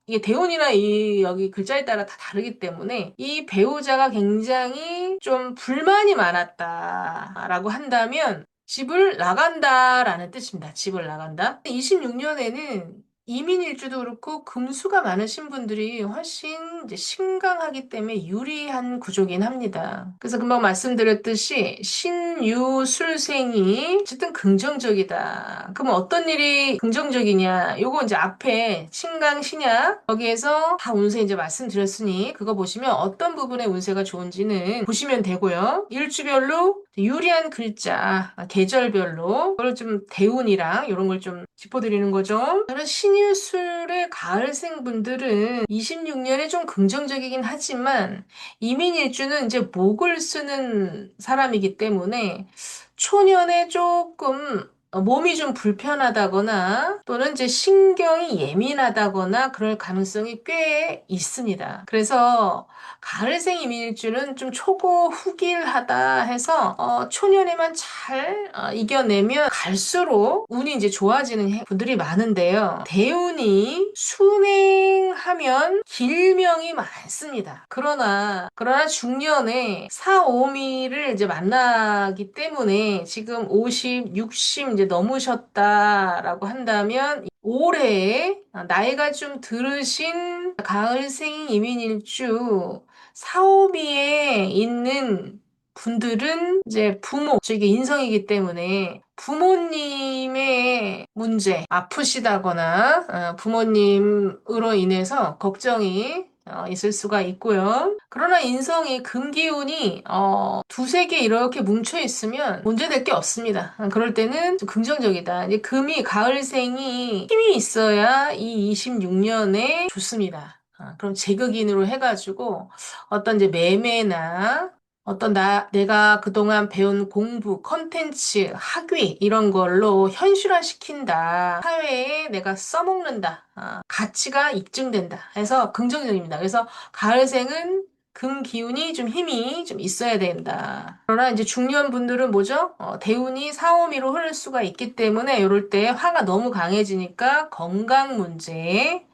이게 대운이나 이 여기 글자에 따라 다 다르기 때문에 이 배우자가 굉장히 좀 불만이 많았다라고 한다면 집을 나간다라는 뜻입니다. 집을 나간다. 26년에는 이민일주도 그렇고 금수가 많으신 분들이 훨씬 이제 신강하기 때문에 유리한 구조긴 합니다. 그래서 금방 말씀드렸듯이 신유술생이 어쨌든 긍정적이다. 그럼 어떤 일이 긍정적이냐? 요거 이제 앞에 신강 신약 거기에서 다 운세 이제 말씀드렸으니 그거 보시면 어떤 부분의 운세가 좋은지는 보시면 되고요. 일주별로 유리한 글자, 계절별로 그걸 좀 대운이랑 이런 걸 좀 짚어드리는 거죠. 다른 신유술의 가을생 분들은 26년에 좀 긍정적이긴 하지만 이민일주는 이제 목을 쓰는 사람이기 때문에 초년에 조금 몸이 좀 불편하다거나 또는 이제 신경이 예민하다거나 그럴 가능성이 꽤 있습니다. 그래서 가을생 이민일주는 좀 초고 후길하다 해서 초년에만 잘 이겨내면 갈수록 운이 이제 좋아지는 분들이 많은데요. 대운이 순행하면 길명이 많습니다. 그러나 중년에 사오미를 이제 만나기 때문에 지금 50, 60 이제 넘으셨다라고 한다면 올해 나이가 좀 들으신 가을생 이민일주 사오미에 있는 분들은 이제 부모, 이게 인성이기 때문에 부모님의 문제, 아프시다거나 부모님으로 인해서 걱정이 있을 수가 있고요. 그러나 인성이 금기운이 두세 개 이렇게 뭉쳐 있으면 문제될 게 없습니다. 그럴 때는 좀 긍정적이다. 이제 금이 가을생이 힘이 있어야 이 26년에 좋습니다. 그럼 제극인으로 해가지고 어떤 이제 매매나 내가 그동안 배운 공부, 컨텐츠, 학위, 이런 걸로 현실화시킨다. 사회에 내가 써먹는다. 가치가 입증된다. 해서 긍정적입니다. 그래서 가을생은 금 기운이 좀 힘이 좀 있어야 된다. 그러나 이제 중년 분들은 뭐죠? 대운이 사오미로 흐를 수가 있기 때문에 이럴 때 화가 너무 강해지니까 건강 문제,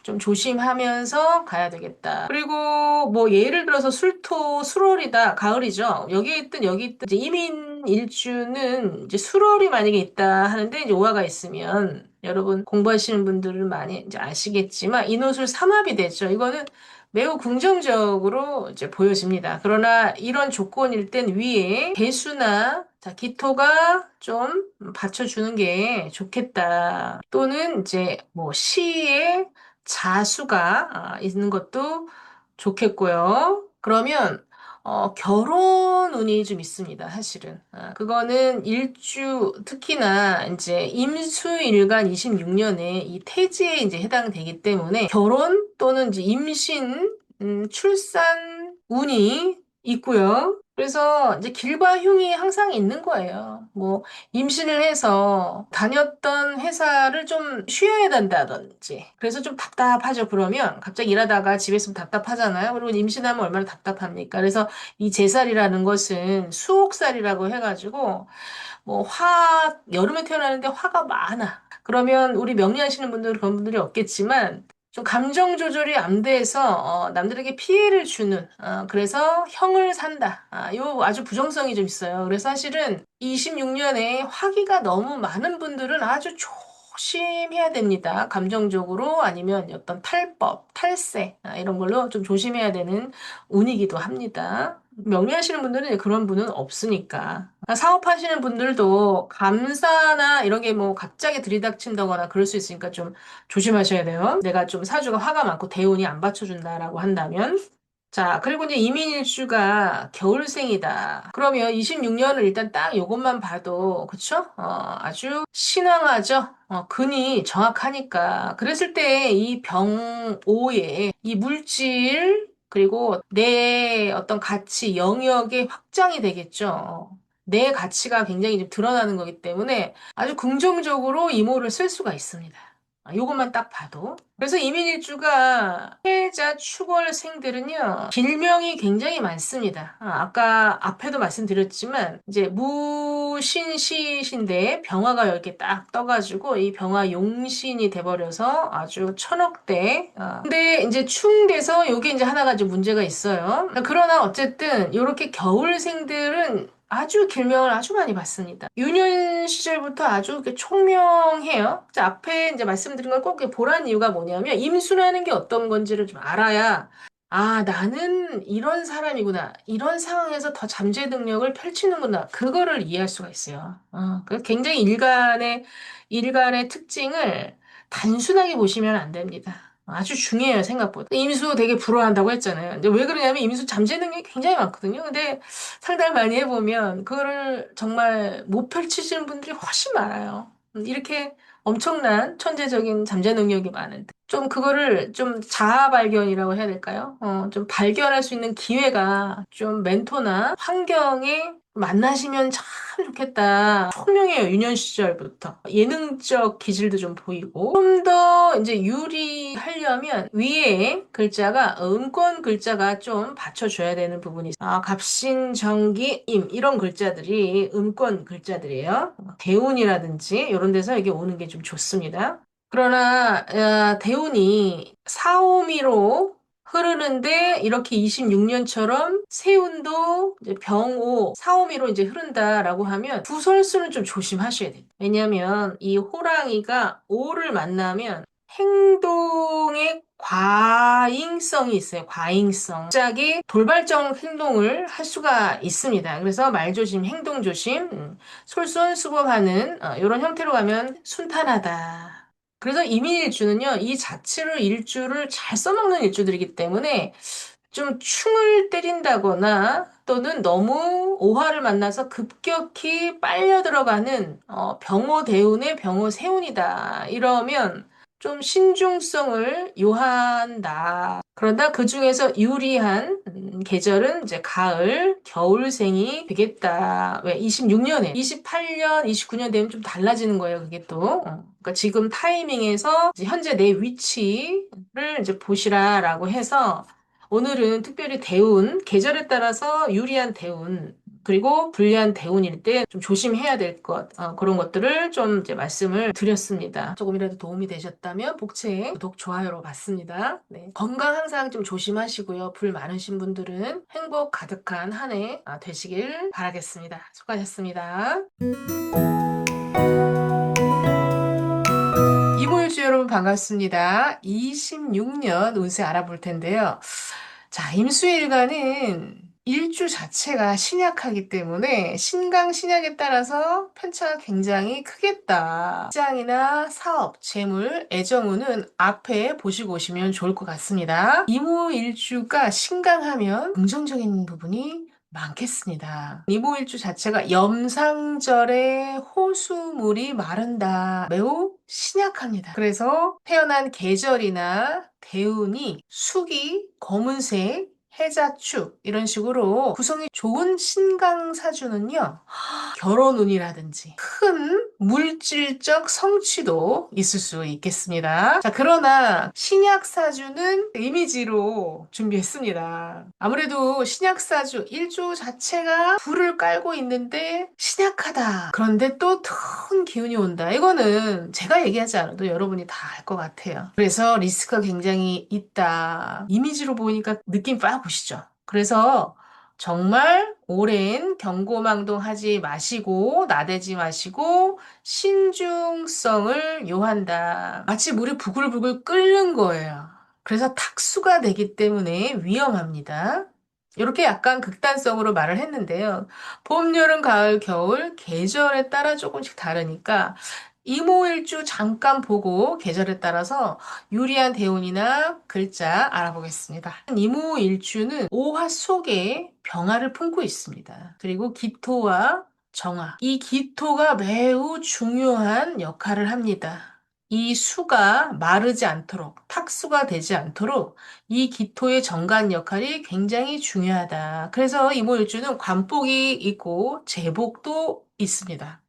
좀 조심하면서 가야 되겠다. 그리고 뭐 예를 들어서 수월이다. 가을이죠. 여기 있든 이제 이민 일주는 이제 수월이 만약에 있다 하는데 이제 오화가 있으면 여러분 공부하시는 분들은 많이 이제 아시겠지만 인호술 삼합이 되죠. 이거는 매우 긍정적으로 이제 보여집니다. 그러나 이런 조건일 땐 위에 개수나 자, 기토가 좀 받쳐주는 게 좋겠다. 또는 이제 뭐 시에 자수가 있는 것도 좋겠고요. 그러면 결혼 운이 좀 있습니다, 사실은. 그거는 일주, 특히나 이제 임수일간 26년에 이 태지에 이제 해당되기 때문에 결혼 또는 이제 임신, 출산 운이 있고요. 그래서 이제 길과 흉이 항상 있는 거예요. 뭐, 임신을 해서 다녔던 회사를 좀 쉬어야 된다든지. 그래서 좀 답답하죠. 그러면 갑자기 일하다가 집에 있으면 답답하잖아요. 그리고 임신하면 얼마나 답답합니까? 그래서 이 제살이라는 것은 수옥살이라고 해가지고 뭐 여름에 태어나는데 화가 많아. 그러면 우리 명리하시는 분들은 그런 분들이 없겠지만 좀 감정 조절이 안 돼서 남들에게 피해를 주는 그래서 형을 산다. 요 아주 부정성이 좀 있어요. 그래서 사실은 26년에 화기가 너무 많은 분들은 아주 조심해야 됩니다. 감정적으로 아니면 어떤 탈법, 탈세 이런 걸로 좀 조심해야 되는 운이기도 합니다. 명리하시는 분들은 그런 분은 없으니까. 사업하시는 분들도 감사나 이런 게 뭐 갑자기 들이닥친다거나 그럴 수 있으니까 좀 조심하셔야 돼요. 내가 좀 사주가 화가 많고 대운이 안 받쳐준다라고 한다면. 자, 그리고 이제 이민일주가 겨울생이다. 그러면 26년을 일단 딱 요것만 봐도, 그쵸? 아주 신앙하죠? 근이 정확하니까. 그랬을 때 이 병오에 이 물질, 그리고 내 어떤 가치, 영역의 확장이 되겠죠. 내 가치가 굉장히 좀 드러나는 거기 때문에 아주 긍정적으로 이모를 쓸 수가 있습니다. 요것만 딱 봐도. 그래서 이민일주가 해자 축월생들은요, 길명이 굉장히 많습니다. 아까 앞에도 말씀드렸지만, 이제 무신시신데 병화가 이렇게 딱 떠가지고 이 병화 용신이 돼버려서 아주 천억대. 근데 이제 충돼서 요게 이제 하나가 좀 문제가 있어요. 그러나 어쨌든 이렇게 겨울생들은 아주 길명을 아주 많이 받습니다. 유년 시절부터 아주 이렇게 총명해요. 자, 앞에 이제 말씀드린 걸 꼭 보란 이유가 뭐냐면 임수라는 게 어떤 건지를 좀 알아야 나는 이런 사람이구나. 이런 상황에서 더 잠재 능력을 펼치는구나. 그거를 이해할 수가 있어요. 굉장히 일간의 특징을 단순하게 보시면 안 됩니다. 아주 중요해요, 생각보다. 임수 되게 부러워한다고 했잖아요. 근데 왜 그러냐면 임수 잠재 능력이 굉장히 많거든요. 근데 상담을 많이 해보면 그거를 정말 못 펼치시는 분들이 훨씬 많아요. 이렇게 엄청난 천재적인 잠재 능력이 많은데 좀 그거를 좀 자아 발견이라고 해야 될까요? 좀 발견할 수 있는 기회가 좀 멘토나 환경에 만나시면 참 좋겠다. 총명해요, 유년 시절부터. 예능적 기질도 좀 보이고. 좀 더 이제 유리하려면 위에 글자가, 음권 글자가 좀 받쳐줘야 되는 부분이 있어요. 갑신, 정기, 임, 이런 글자들이 음권 글자들이에요. 대운이라든지 이런 데서 이게 오는 게 좀 좋습니다. 그러나 대운이 사오미로 흐르는데 이렇게 26년처럼 세운도 이제 병오 사오미로 이제 흐른다라고 하면 구설수는 좀 조심하셔야 돼요. 왜냐하면 이 호랑이가 오를 만나면 행동의 과잉성이 있어요. 과잉성. 갑자기 돌발적 행동을 할 수가 있습니다. 그래서 말조심, 행동조심, 솔선수범하는 이런 형태로 가면 순탄하다. 그래서 이민일주는요, 이 자체로 일주를 잘 써먹는 일주들이기 때문에 좀 충을 때린다거나 또는 너무 오화를 만나서 급격히 빨려 들어가는 병호 대운의 병호 세운이다. 이러면 좀 신중성을 요한다. 그런다 그 중에서 유리한 계절은 이제 가을, 겨울생이 되겠다. 왜 26년에 28년, 29년 되면 좀 달라지는 거예요. 그게 또. 그러니까 지금 타이밍에서 이제 현재 내 위치를 이제 보시라라고 해서 오늘은 특별히 대운, 계절에 따라서 유리한 대운, 그리고 불리한 대운일 때 좀 조심해야 될 것, 그런 것들을 좀 이제 말씀을 드렸습니다. 조금이라도 도움이 되셨다면 복채, 구독, 좋아요로 받습니다. 네. 건강 항상 좀 조심하시고요. 불 많으신 분들은 행복 가득한 한 해 되시길 바라겠습니다. 수고하셨습니다. 이모일주 여러분 반갑습니다. 26년 운세 알아볼 텐데요. 자, 임수일간은 일주 자체가 신약하기 때문에 신강 신약에 따라서 편차가 굉장히 크겠다. 직장이나 사업, 재물, 애정운은 앞에 보시고 오시면 좋을 것 같습니다. 이모일주가 신강하면 긍정적인 부분이 많겠습니다. 이모일주 자체가 염상절에 호수물이 마른다. 매우 신약합니다. 그래서 태어난 계절이나 대운이 수기, 검은색, 해자축 이런 식으로 구성이 좋은 신강사주는요. 결혼운이라든지 큰 물질적 성취도 있을 수 있겠습니다. 자, 그러나 신약사주는 이미지로 준비했습니다. 아무래도 신약사주 일조 자체가 불을 깔고 있는데 신약하다. 그런데 또 큰 기운이 온다. 이거는 제가 얘기하지 않아도 여러분이 다 알 것 같아요. 그래서 리스크가 굉장히 있다. 이미지로 보니까 느낌 빡 보시죠. 그래서 정말 오랜 경고망동하지 마시고 나대지 마시고 신중성을 요한다. 마치 물이 부글부글 끓는 거예요. 그래서 탁수가 되기 때문에 위험합니다. 이렇게 약간 극단성으로 말을 했는데요. 봄, 여름, 가을, 겨울 계절에 따라 조금씩 다르니까 이모일주 잠깐 보고 계절에 따라서 유리한 대운이나 글자 알아보겠습니다. 이모일주는 오화 속에 병화를 품고 있습니다. 그리고 기토와 정화. 이 기토가 매우 중요한 역할을 합니다. 이 수가 마르지 않도록, 탁수가 되지 않도록 이 기토의 정관 역할이 굉장히 중요하다. 그래서 이모일주는 관복이 있고 제복도 있습니다.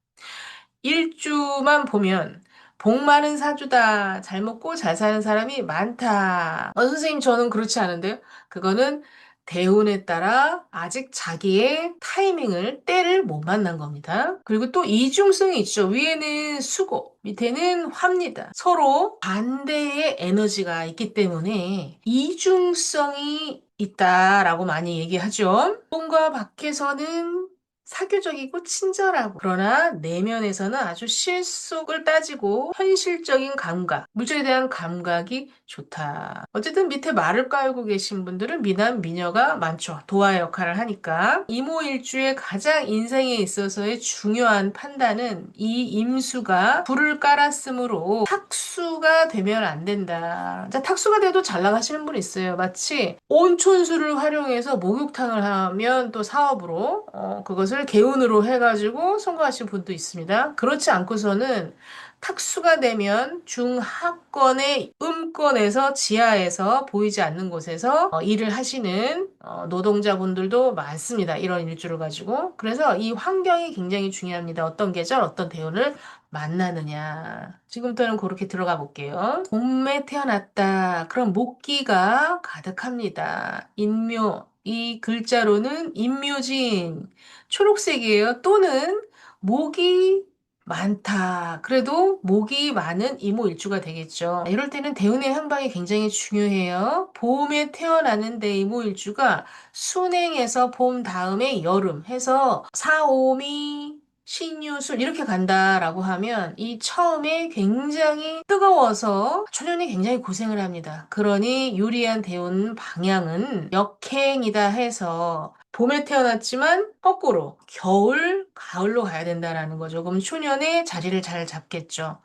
일주만 보면 복 많은 사주다. 잘 먹고 잘 사는 사람이 많다. 선생님, 저는 그렇지 않은데요. 그거는 대운에 따라 아직 자기의 타이밍을, 때를 못 만난 겁니다. 그리고 또 이중성이 있죠. 위에는 수고, 밑에는 화입니다. 서로 반대의 에너지가 있기 때문에 이중성이 있다라고 많이 얘기하죠. 꿈과 밖에서는 사교적이고 친절하고 그러나 내면에서는 아주 실속을 따지고 현실적인 감각, 물질에 대한 감각이 좋다. 어쨌든 밑에 말을 깔고 계신 분들은 미남 미녀가 많죠. 도화 역할을 하니까. 이모일주의 가장 인생에 있어서의 중요한 판단은 이 임수가 불을 깔았으므로 탁수가 되면 안 된다. 자, 탁수가 돼도 잘 나가시는 분 있어요. 마치 온천수를 활용해서 목욕탕을 하면 또 사업으로 그것을 개운으로 해가지고 성공하신 분도 있습니다. 그렇지 않고서는 탁수가 되면 중하권의 음권에서 지하에서 보이지 않는 곳에서 일을 하시는 노동자분들도 많습니다. 이런 일주를 가지고. 그래서 이 환경이 굉장히 중요합니다. 어떤 계절, 어떤 대운을 만나느냐. 지금부터는 그렇게 들어가 볼게요. 봄에 태어났다. 그럼 목기가 가득합니다. 인묘. 이 글자로는 인묘진. 초록색이에요. 또는 목이 많다. 그래도 목이 많은 이모일주가 되겠죠. 이럴 때는 대운의 향방이 굉장히 중요해요. 봄에 태어나는데 이모일주가 순행해서 봄 다음에 여름 해서 사오미 신유술 이렇게 간다라고 하면 이 처음에 굉장히 뜨거워서 초년이 굉장히 고생을 합니다. 그러니 유리한 대운 방향은 역행이다 해서 봄에 태어났지만 거꾸로 겨울, 가을로 가야 된다라는 거죠. 그럼 초년에 자리를 잘 잡겠죠.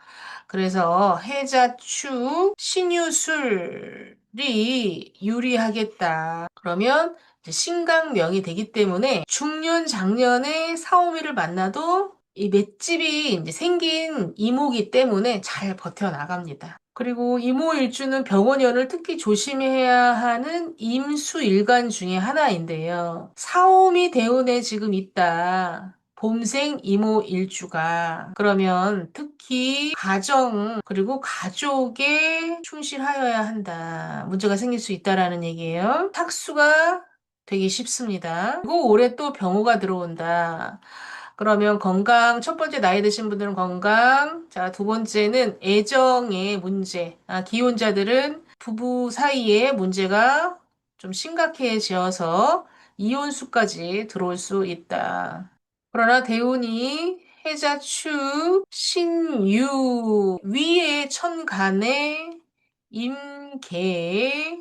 그래서 해자축, 신유술이 유리하겠다. 그러면 이제 신강명이 되기 때문에 중년, 장년에 사오미를 만나도 이 맷집이 이제 생긴 이모기 때문에 잘 버텨나갑니다. 그리고 이모일주는 병원연을 특히 조심해야 하는 임수일간 중에 하나인데요. 사오미 대운에 지금 있다. 봄생 이모일주가. 그러면 특히 가정, 그리고 가족에 충실하여야 한다. 문제가 생길 수 있다라는 얘기예요. 탁수가 되기 쉽습니다. 그리고 올해 또 병호가 들어온다. 그러면 건강, 첫 번째 나이 드신 분들은 건강, 자, 두 번째는 애정의 문제. 기혼자들은 부부 사이에 문제가 좀 심각해져서 이혼수까지 들어올 수 있다. 그러나 대운이 해자축, 신유, 위의 천간에 임계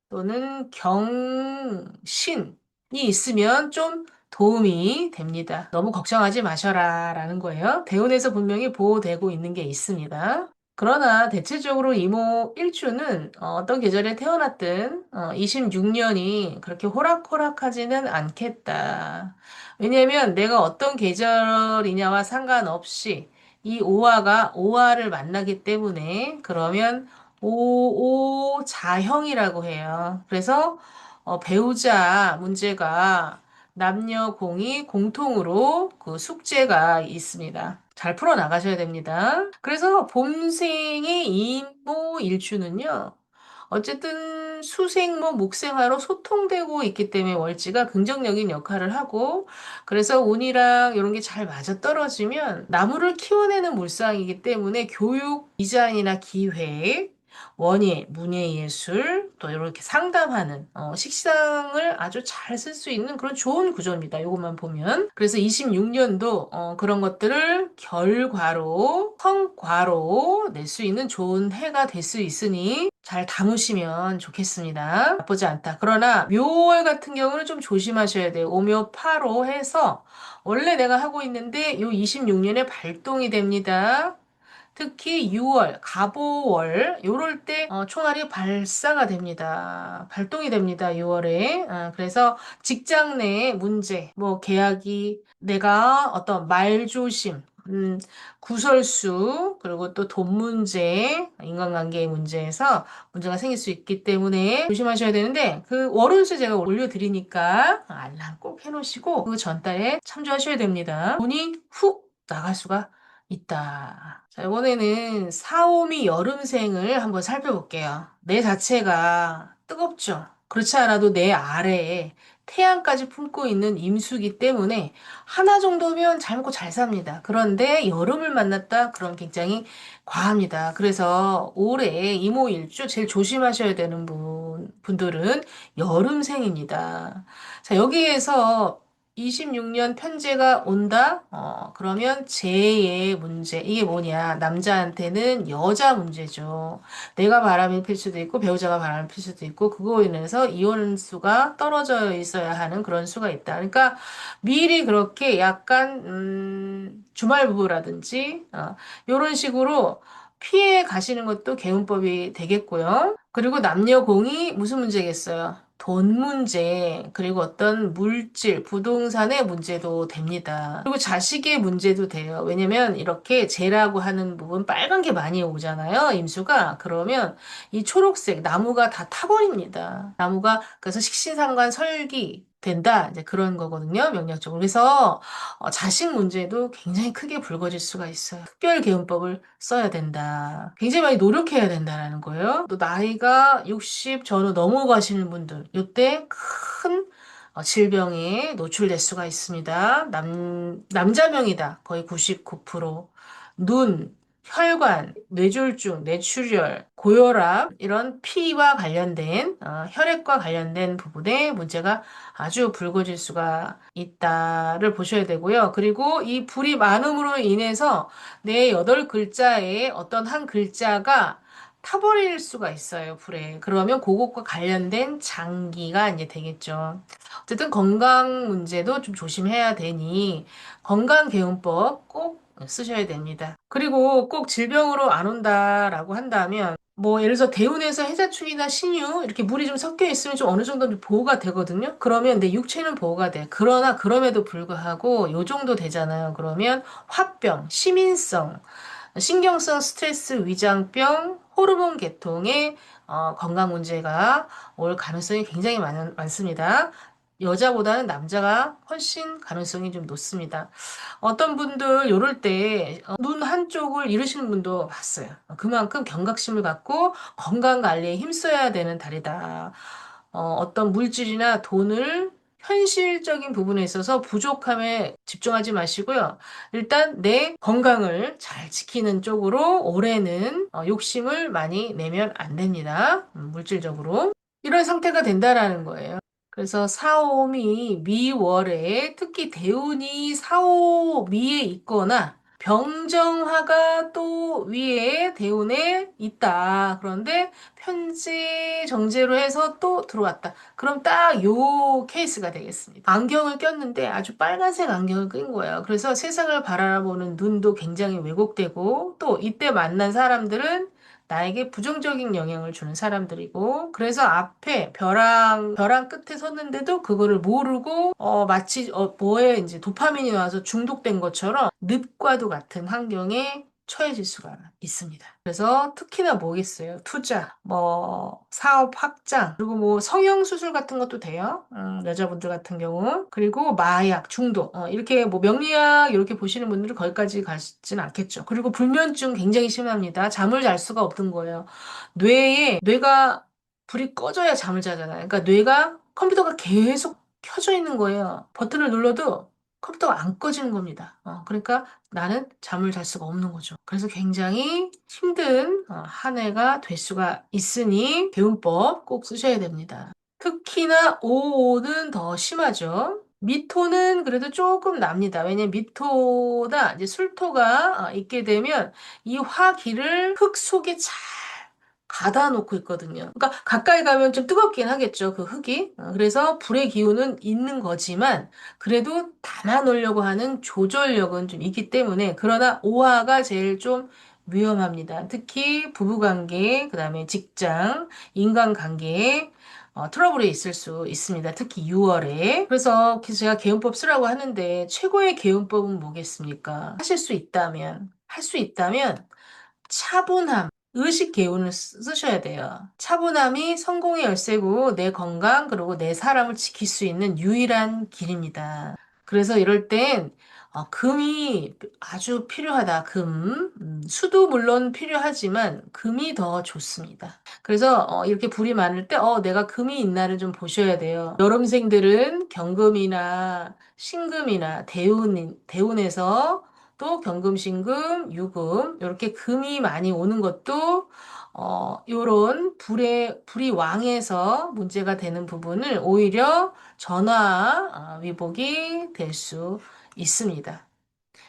또는 경신이 있으면 좀 도움이 됩니다. 너무 걱정하지 마셔라 라는 거예요. 대운에서 분명히 보호되고 있는 게 있습니다. 그러나 대체적으로 이모 일주는 어떤 계절에 태어났든 26년이 그렇게 호락호락하지는 않겠다. 왜냐하면 내가 어떤 계절이냐와 상관없이 이 오화가 오화를 만나기 때문에 그러면 오오자형이라고 해요. 그래서 배우자 문제가 남녀 공이 공통으로 그 숙제가 있습니다. 잘 풀어 나가셔야 됩니다. 그래서 봄생의 이모 일주는요. 어쨌든 수생모 목생화로 소통되고 있기 때문에 월지가 긍정적인 역할을 하고 그래서 운이랑 이런 게 잘 맞아떨어지면 나무를 키워내는 물상이기 때문에 교육, 디자인이나 기획, 원예, 문예예술, 또 이렇게 상담하는 식상을 아주 잘 쓸 수 있는 그런 좋은 구조입니다. 이것만 보면. 그래서 26년도 그런 것들을 결과로, 성과로 낼 수 있는 좋은 해가 될 수 있으니 잘 담으시면 좋겠습니다. 나쁘지 않다. 그러나 묘월 같은 경우는 좀 조심하셔야 돼요. 오묘파로 해서 원래 내가 하고 있는데 요 26년에 발동이 됩니다. 특히 6월, 갑오월, 요럴 때 총알이 발사가 됩니다. 발동이 됩니다. 6월에. 그래서 직장 내 문제, 뭐 계약이 내가 어떤 말조심, 구설수, 그리고 또 돈 문제, 인간관계의 문제에서 문제가 생길 수 있기 때문에 조심하셔야 되는데 그 월운수 제가 올려드리니까 알람 꼭 해놓으시고 그 전달에 참조하셔야 됩니다. 돈이 훅 나갈 수가 있다. 자, 이번에는 사오미 여름생을 한번 살펴볼게요. 내 자체가 뜨겁죠. 그렇지 않아도 내 아래에 태양까지 품고 있는 임수기 때문에 하나 정도면 잘 먹고 잘 삽니다. 그런데 여름을 만났다? 그럼 굉장히 과합니다. 그래서 올해 이모일주 제일 조심하셔야 되는 분들은 여름생입니다. 자, 여기에서 26년 편제가 온다? 그러면 재의 문제. 이게 뭐냐? 남자한테는 여자 문제죠. 내가 바람을 필 수도 있고, 배우자가 바람을 필 수도 있고, 그거로 인해서 이혼수가 떨어져 있어야 하는 그런 수가 있다. 그러니까 미리 그렇게 약간, 주말 부부라든지, 이런 식으로 피해 가시는 것도 개운법이 되겠고요. 그리고 남녀 공이 무슨 문제겠어요? 돈 문제, 그리고 어떤 물질, 부동산의 문제도 됩니다. 그리고 자식의 문제도 돼요. 왜냐면 이렇게 재라고 하는 부분 빨간 게 많이 오잖아요. 임수가. 그러면 이 초록색 나무가 다 타버립니다. 나무가 그래서 식신상관 설기 된다. 이제 그런 거거든요. 명령적으로. 그래서 자식 문제도 굉장히 크게 불거질 수가 있어요. 특별 개운법을 써야 된다. 굉장히 많이 노력해야 된다라는 거예요. 또 나이가 60 전후 넘어가시는 분들, 이때 큰 질병에 노출될 수가 있습니다. 남자명이다. 거의 99%. 눈, 혈관, 뇌졸중, 뇌출혈, 고혈압, 이런 피와 관련된, 혈액과 관련된 부분에 문제가 아주 불거질 수가 있다를 보셔야 되고요. 그리고 이 불이 많음으로 인해서 내 8글자에 어떤 한 글자가 타버릴 수가 있어요, 불에. 그러면 그것과 관련된 장기가 이제 되겠죠. 어쨌든 건강 문제도 좀 조심해야 되니 건강개운법 꼭 쓰셔야 됩니다. 그리고 꼭 질병으로 안 온다라고 한다면 뭐 예를 들어서 대운에서 해자축이나 신유 이렇게 물이 좀 섞여 있으면 좀 어느 정도 좀 보호가 되거든요. 그러면 내 육체는 보호가 돼. 그러나 그럼에도 불구하고 요 정도 되잖아요. 그러면 화병, 시민성 신경성 스트레스 위장병, 호르몬 계통의 건강 문제가 올 가능성이 굉장히 많습니다. 여자보다는 남자가 훨씬 가능성이 좀 높습니다. 어떤 분들 요럴 때 눈 한쪽을 잃으시는 분도 봤어요. 그만큼 경각심을 갖고 건강 관리에 힘써야 되는 달이다. 어떤 물질이나 돈을 현실적인 부분에 있어서 부족함에 집중하지 마시고요. 일단 내 건강을 잘 지키는 쪽으로 올해는 욕심을 많이 내면 안 됩니다. 물질적으로. 이런 상태가 된다라는 거예요. 그래서 사오미 미월에 특히 대운이 사오미에 있거나 병정화가 또 위에 대운에 있다. 그런데 편제 정제로 해서 또 들어왔다. 그럼 딱 요 케이스가 되겠습니다. 안경을 꼈는데 아주 빨간색 안경을 낀 거예요. 그래서 세상을 바라보는 눈도 굉장히 왜곡되고 또 이때 만난 사람들은 나에게 부정적인 영향을 주는 사람들이고, 그래서 앞에 벼랑 끝에 섰는데도 그거를 모르고, 마치, 뭐에 이제 도파민이 나와서 중독된 것처럼 늪과도 같은 환경에 처해질 수가 있습니다. 그래서 특히나 뭐겠어요? 투자, 뭐, 사업 확장, 그리고 뭐 성형수술 같은 것도 돼요. 여자분들 같은 경우. 그리고 마약, 중독, 이렇게 뭐 명리학 이렇게 보시는 분들은 거기까지 가시진 않겠죠. 그리고 불면증 굉장히 심합니다. 잠을 잘 수가 없는 거예요. 뇌가 불이 꺼져야 잠을 자잖아요. 그러니까 뇌가 컴퓨터가 계속 켜져 있는 거예요. 버튼을 눌러도 컴퓨터가 안 꺼지는 겁니다. 그러니까 나는 잠을 잘 수가 없는 거죠. 그래서 굉장히 힘든 한 해가 될 수가 있으니 배운법 꼭 쓰셔야 됩니다. 특히나 오는 더 심하죠. 미토는 그래도 조금 납니다. 왜냐면 미토나 이제 술토가 있게 되면 이 화기를 흙 속에 잘 가다 놓고 있거든요. 그러니까 가까이 가면 좀 뜨겁긴 하겠죠, 그 흙이. 그래서 불의 기운은 있는 거지만 그래도 담아 놓으려고 하는 조절력은 좀 있기 때문에 그러나 오화가 제일 좀 위험합니다. 특히 부부관계, 그다음에 직장, 인간관계에 트러블이 있을 수 있습니다. 특히 6월에. 그래서 제가 개운법 쓰라고 하는데 최고의 개운법은 뭐겠습니까? 할 수 있다면 차분함, 의식 개운을 쓰셔야 돼요. 차분함이 성공의 열쇠고 내 건강 그리고 내 사람을 지킬 수 있는 유일한 길입니다. 그래서 이럴 땐 금이 아주 필요하다. 수도 물론 필요하지만 금이 더 좋습니다. 그래서 이렇게 불이 많을 때 내가 금이 있나를 좀 보셔야 돼요. 여름생들은 경금이나 신금이나 대운에서 또 경금, 신금, 유금 이렇게 금이 많이 오는 것도 요런 불이 왕에서 문제가 되는 부분을 오히려 전화 위복이 될 수 있습니다.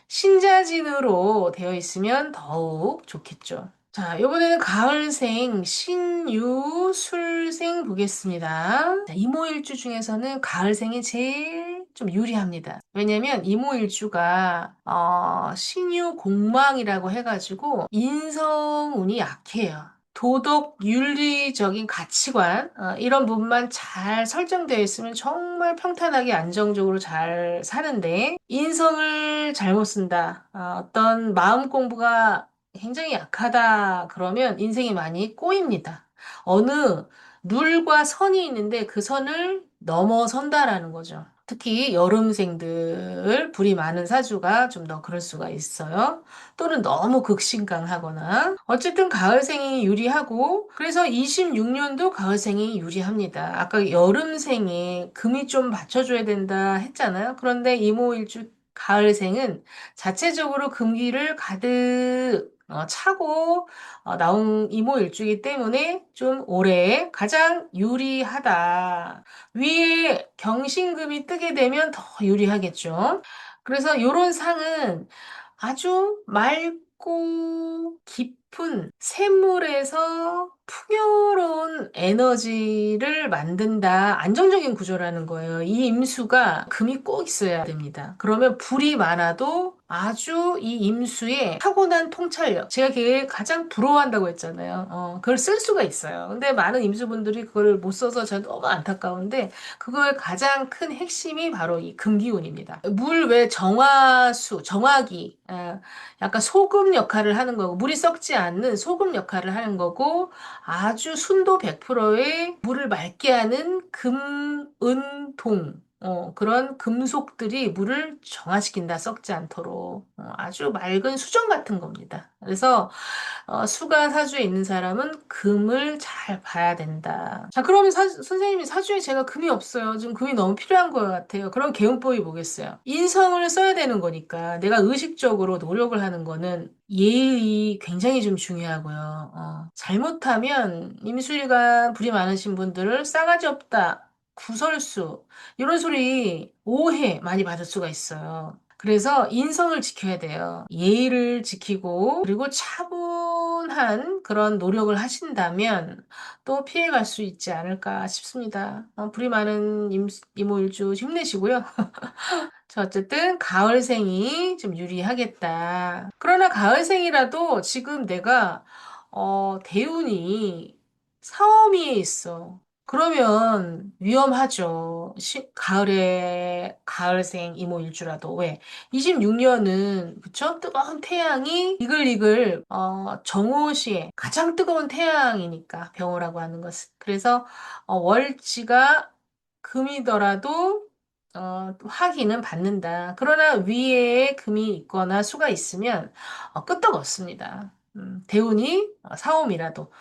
신자진으로 되어 있으면 더욱 좋겠죠. 자, 이번에는 가을생, 신유술생 보겠습니다. 자, 이모일주 중에서는 가을생이 제일 좀 유리합니다. 왜냐면 이모일주가 신유공망이라고 해가지고 인성운이 약해요. 도덕, 윤리적인 가치관 이런 부분만 잘 설정되어 있으면 정말 평탄하게 안정적으로 잘 사는데 인성을 잘못 쓴다. 어떤 마음 공부가 굉장히 약하다. 그러면 인생이 많이 꼬입니다. 어느 룰과 선이 있는데 그 선을 넘어선다라는 거죠. 특히 여름생들, 불이 많은 사주가 좀 더 그럴 수가 있어요. 또는 너무 극신강하거나. 어쨌든 가을생이 유리하고, 그래서 26년도 가을생이 유리합니다. 아까 여름생에 금이 좀 받쳐줘야 된다 했잖아요. 그런데 이모일주 가을생은 자체적으로 금기를 가득 차고 나온 이모일주이기 때문에 좀 올해 가장 유리하다. 위에 경신금이 뜨게 되면 더 유리하겠죠. 그래서 이런 상은 아주 맑고 깊은 샘물에서 풍요로운 에너지를 만든다. 안정적인 구조라는 거예요. 이 임수가 금이 꼭 있어야 됩니다. 그러면 불이 많아도 아주 이 임수의 타고난 통찰력. 제가 그게 가장 부러워한다고 했잖아요. 그걸 쓸 수가 있어요. 근데 많은 임수분들이 그걸 못 써서 저는 너무 안타까운데, 그걸 가장 큰 핵심이 바로 이 금기운입니다. 물 외 정화수, 정화기, 약간 소금 역할을 하는 거고, 물이 썩지 않는 소금 역할을 하는 거고, 아주 순도 100%의 물을 맑게 하는 금, 은, 동. 그런 금속들이 물을 정화시킨다, 썩지 않도록. 아주 맑은 수정 같은 겁니다. 그래서 수가 사주에 있는 사람은 금을 잘 봐야 된다. 자, 그러면 선생님이 사주에 제가 금이 없어요. 지금 금이 너무 필요한 것 같아요. 그럼 개운법이 뭐겠어요? 인성을 써야 되는 거니까 내가 의식적으로 노력을 하는 거는 예의 굉장히 좀 중요하고요. 잘못하면 임수일간 불이 많으신 분들을 싸가지 없다, 구설수 이런 소리 오해 많이 받을 수가 있어요. 그래서 인성을 지켜야 돼요. 예의를 지키고, 그리고 차분한 그런 노력을 하신다면 또 피해갈 수 있지 않을까 싶습니다. 불이 많은 이모일주 힘내시고요. 자, 어쨌든 가을생이 좀 유리하겠다. 그러나 가을생이라도 지금 내가 대운이 사오미에 있어. 그러면 위험하죠. 가을에 가을생 이모일주라도 왜? 26년은 그쵸? 뜨거운 태양이 이글이글 정오시에 가장 뜨거운 태양이니까 병호라고 하는 것은. 그래서 월지가 금이더라도 화기는 받는다. 그러나 위에 금이 있거나 수가 있으면 끄떡 없습니다. 대운이 사옴이라도.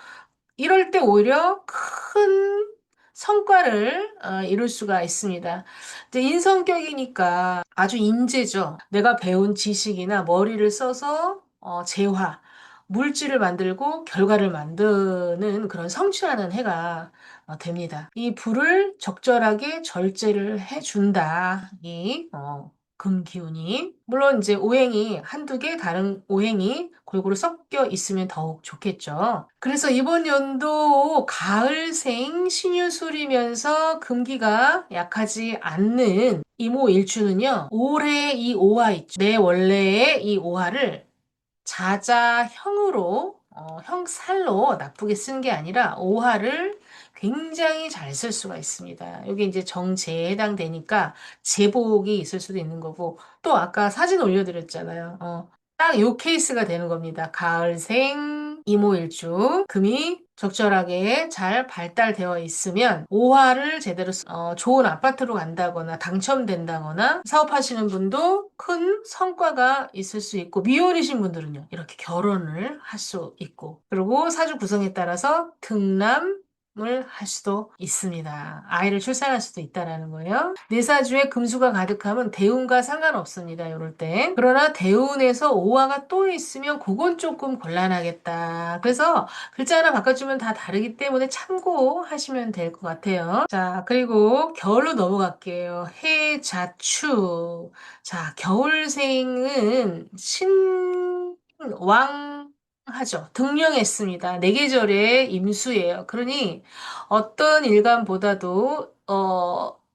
이럴 때 오히려 큰 성과를 이룰 수가 있습니다. 이제 인성격이니까 아주 인재죠. 내가 배운 지식이나 머리를 써서 재화, 물질을 만들고 결과를 만드는 그런 성취하는 해가 됩니다. 이 불을 적절하게 절제를 해준다. 이 금기운이. 물론 이제 오행이 한두 개 다른 오행이 골고루 섞여 있으면 더욱 좋겠죠. 그래서 이번 연도 가을생 신유술이면서 금기가 약하지 않는 이모일주는요. 올해 이 오화 있죠. 내 원래의 이 오화를 자자형으로 형살로 나쁘게 쓴 게 아니라 오화를 굉장히 잘 쓸 수가 있습니다. 여기 이제 정제에 해당되니까 제복이 있을 수도 있는 거고 또 아까 사진 올려드렸잖아요. 딱 요 케이스가 되는 겁니다. 가을생 이모일주 금이 적절하게 잘 발달되어 있으면 오화를 제대로 좋은 아파트로 간다거나 당첨된다거나 사업하시는 분도 큰 성과가 있을 수 있고 미혼이신 분들은요 이렇게 결혼을 할 수 있고 그리고 사주 구성에 따라서 등남 을 할 수도 있습니다. 아이를 출산할 수도 있다라는 거예요. 내 사주에 금수가 가득하면 대운과 상관없습니다. 이럴 때. 그러나 대운에서 오화가 또 있으면 그건 조금 곤란하겠다. 그래서 글자 하나 바꿔주면 다 다르기 때문에 참고하시면 될 것 같아요. 자, 그리고 겨울로 넘어갈게요. 해자축. 자, 겨울생은 신왕 하죠. 등령했습니다. 네 계절의 임수예요. 그러니 어떤 일간보다도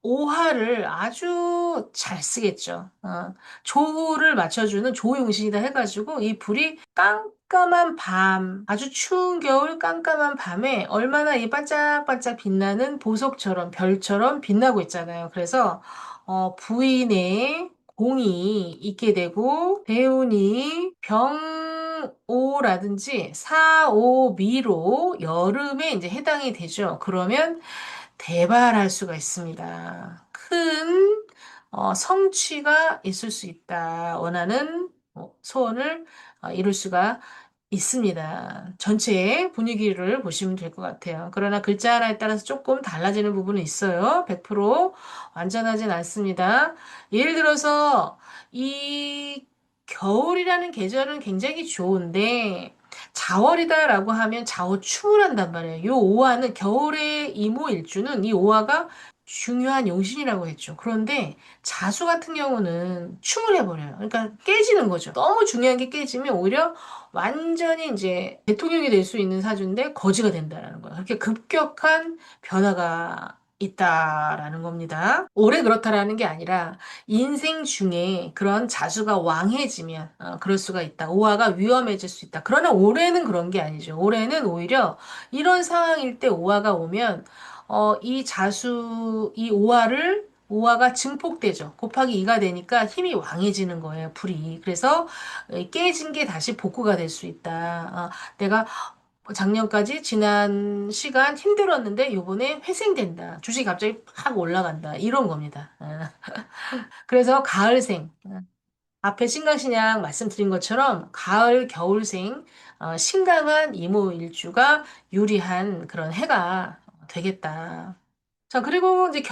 오화를 아주 잘 쓰겠죠. 조후를 맞춰주는 조용신이다 해가지고 이 불이 깜깜한 밤, 아주 추운 겨울 깜깜한 밤에 얼마나 이 반짝반짝 빛나는 보석처럼 별처럼 빛나고 있잖아요. 그래서 부인의 공이 있게 되고 대운이 병오라든지 사오미로 여름에 이제 해당이 되죠. 그러면 대발할 수가 있습니다. 큰 성취가 있을 수 있다. 원하는 소원을 이룰 수가 있습니다. 전체의 분위기를 보시면 될 것 같아요. 그러나 글자 하나에 따라서 조금 달라지는 부분은 있어요. 100% 완전하진 않습니다. 예를 들어서 이 겨울이라는 계절은 굉장히 좋은데 자월이다라고 하면 자오충을 한단 말이에요. 요 오화는 겨울의 이모일주는 이 오화가 중요한 용신이라고 했죠. 그런데 자수 같은 경우는 충을 해버려요. 그러니까 깨지는 거죠. 너무 중요한 게 깨지면 오히려 완전히 이제 대통령이 될 수 있는 사주인데 거지가 된다라는 거예요. 그렇게 급격한 변화가 있다라는 겁니다. 올해 그렇다라는 게 아니라 인생 중에 그런 자수가 왕해지면 그럴 수가 있다. 오화가 위험해질 수 있다. 그러나 올해는 그런 게 아니죠. 올해는 오히려 이런 상황일 때 오화가 오면 이 자수, 이 오화가 증폭되죠. 곱하기 2가 되니까 힘이 왕해지는 거예요, 불이. 그래서 깨진 게 다시 복구가 될 수 있다. 내가 작년까지 지난 시간 힘들었는데 요번에 회생된다. 주식이 갑자기 팍 올라간다. 이런 겁니다. 그래서 가을생. 앞에 신강신약 말씀드린 것처럼 가을, 겨울생 신강한 이모일주가 유리한 그런 해가 되겠다. 자, 그리고 이제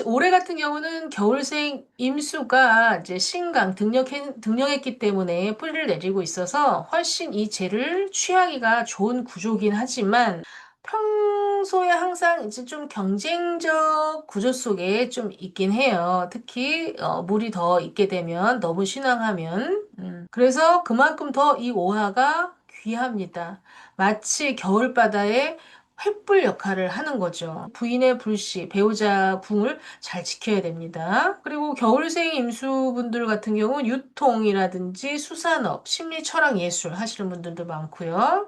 올해 같은 경우는 겨울생 임수가 이제 신강 등령했기 때문에 뿌리를 내리고 있어서 훨씬 이 재를 취하기가 좋은 구조긴 하지만 평소에 항상 이제 좀 경쟁적 구조 속에 좀 있긴 해요. 특히, 물이 더 있게 되면 너무 신앙하면. 그래서 그만큼 더 이 오화가 귀합니다. 마치 겨울바다에 횃불 역할을 하는 거죠. 부인의 불씨, 배우자 궁을 잘 지켜야 됩니다. 그리고 겨울생 임수분들 같은 경우는 유통이라든지 수산업, 심리, 철학, 예술 하시는 분들도 많고요.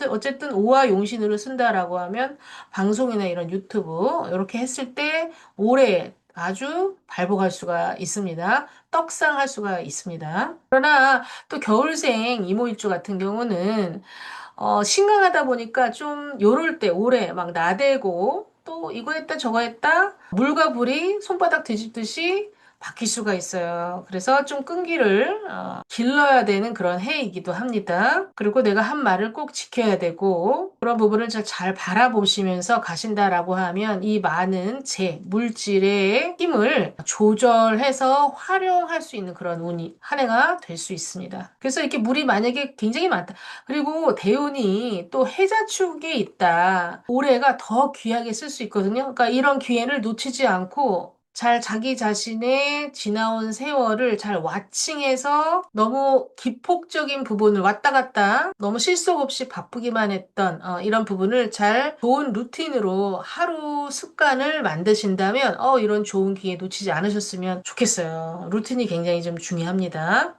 어쨌든 오화 용신으로 쓴다라고 하면 방송이나 이런 유튜브 이렇게 했을 때 올해 아주 발복할 수가 있습니다. 떡상할 수가 있습니다. 그러나 또 겨울생 이모일주 같은 경우는 심각하다 보니까 좀 요럴 때 오래 막 나대고 또 이거 했다 저거 했다 물과 불이 손바닥 뒤집듯이 바뀔 수가 있어요. 그래서 좀 끈기를 길러야 되는 그런 해이기도 합니다. 그리고 내가 한 말을 꼭 지켜야 되고 그런 부분을 잘 바라보시면서 가신다라고 하면 이 많은 물질의 힘을 조절해서 활용할 수 있는 그런 운이 한 해가 될 수 있습니다. 그래서 이렇게 물이 만약에 굉장히 많다. 그리고 대운이 또 해자축에 있다. 올해가 더 귀하게 쓸 수 있거든요. 그러니까 이런 기회를 놓치지 않고 잘 자기 자신의 지나온 세월을 잘 와칭해서 너무 기폭적인 부분을 왔다 갔다 너무 실속 없이 바쁘기만 했던 이런 부분을 잘 좋은 루틴으로 하루 습관을 만드신다면 이런 좋은 기회 놓치지 않으셨으면 좋겠어요. 루틴이 굉장히 좀 중요합니다.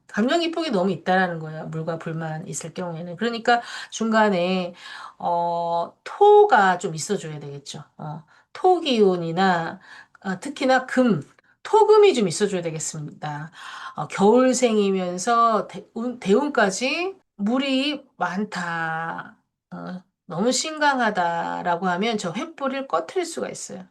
감정 기복이 너무 있다라는 거예요. 물과 불만 있을 경우에는. 그러니까 중간에 토가 좀 있어줘야 되겠죠. 토 기운이나 특히나 토금이 좀 있어줘야 되겠습니다. 겨울생이면서 대운까지 물이 많다. 너무 심각하다라고 하면 저 횃불을 꺼트릴 수가 있어요.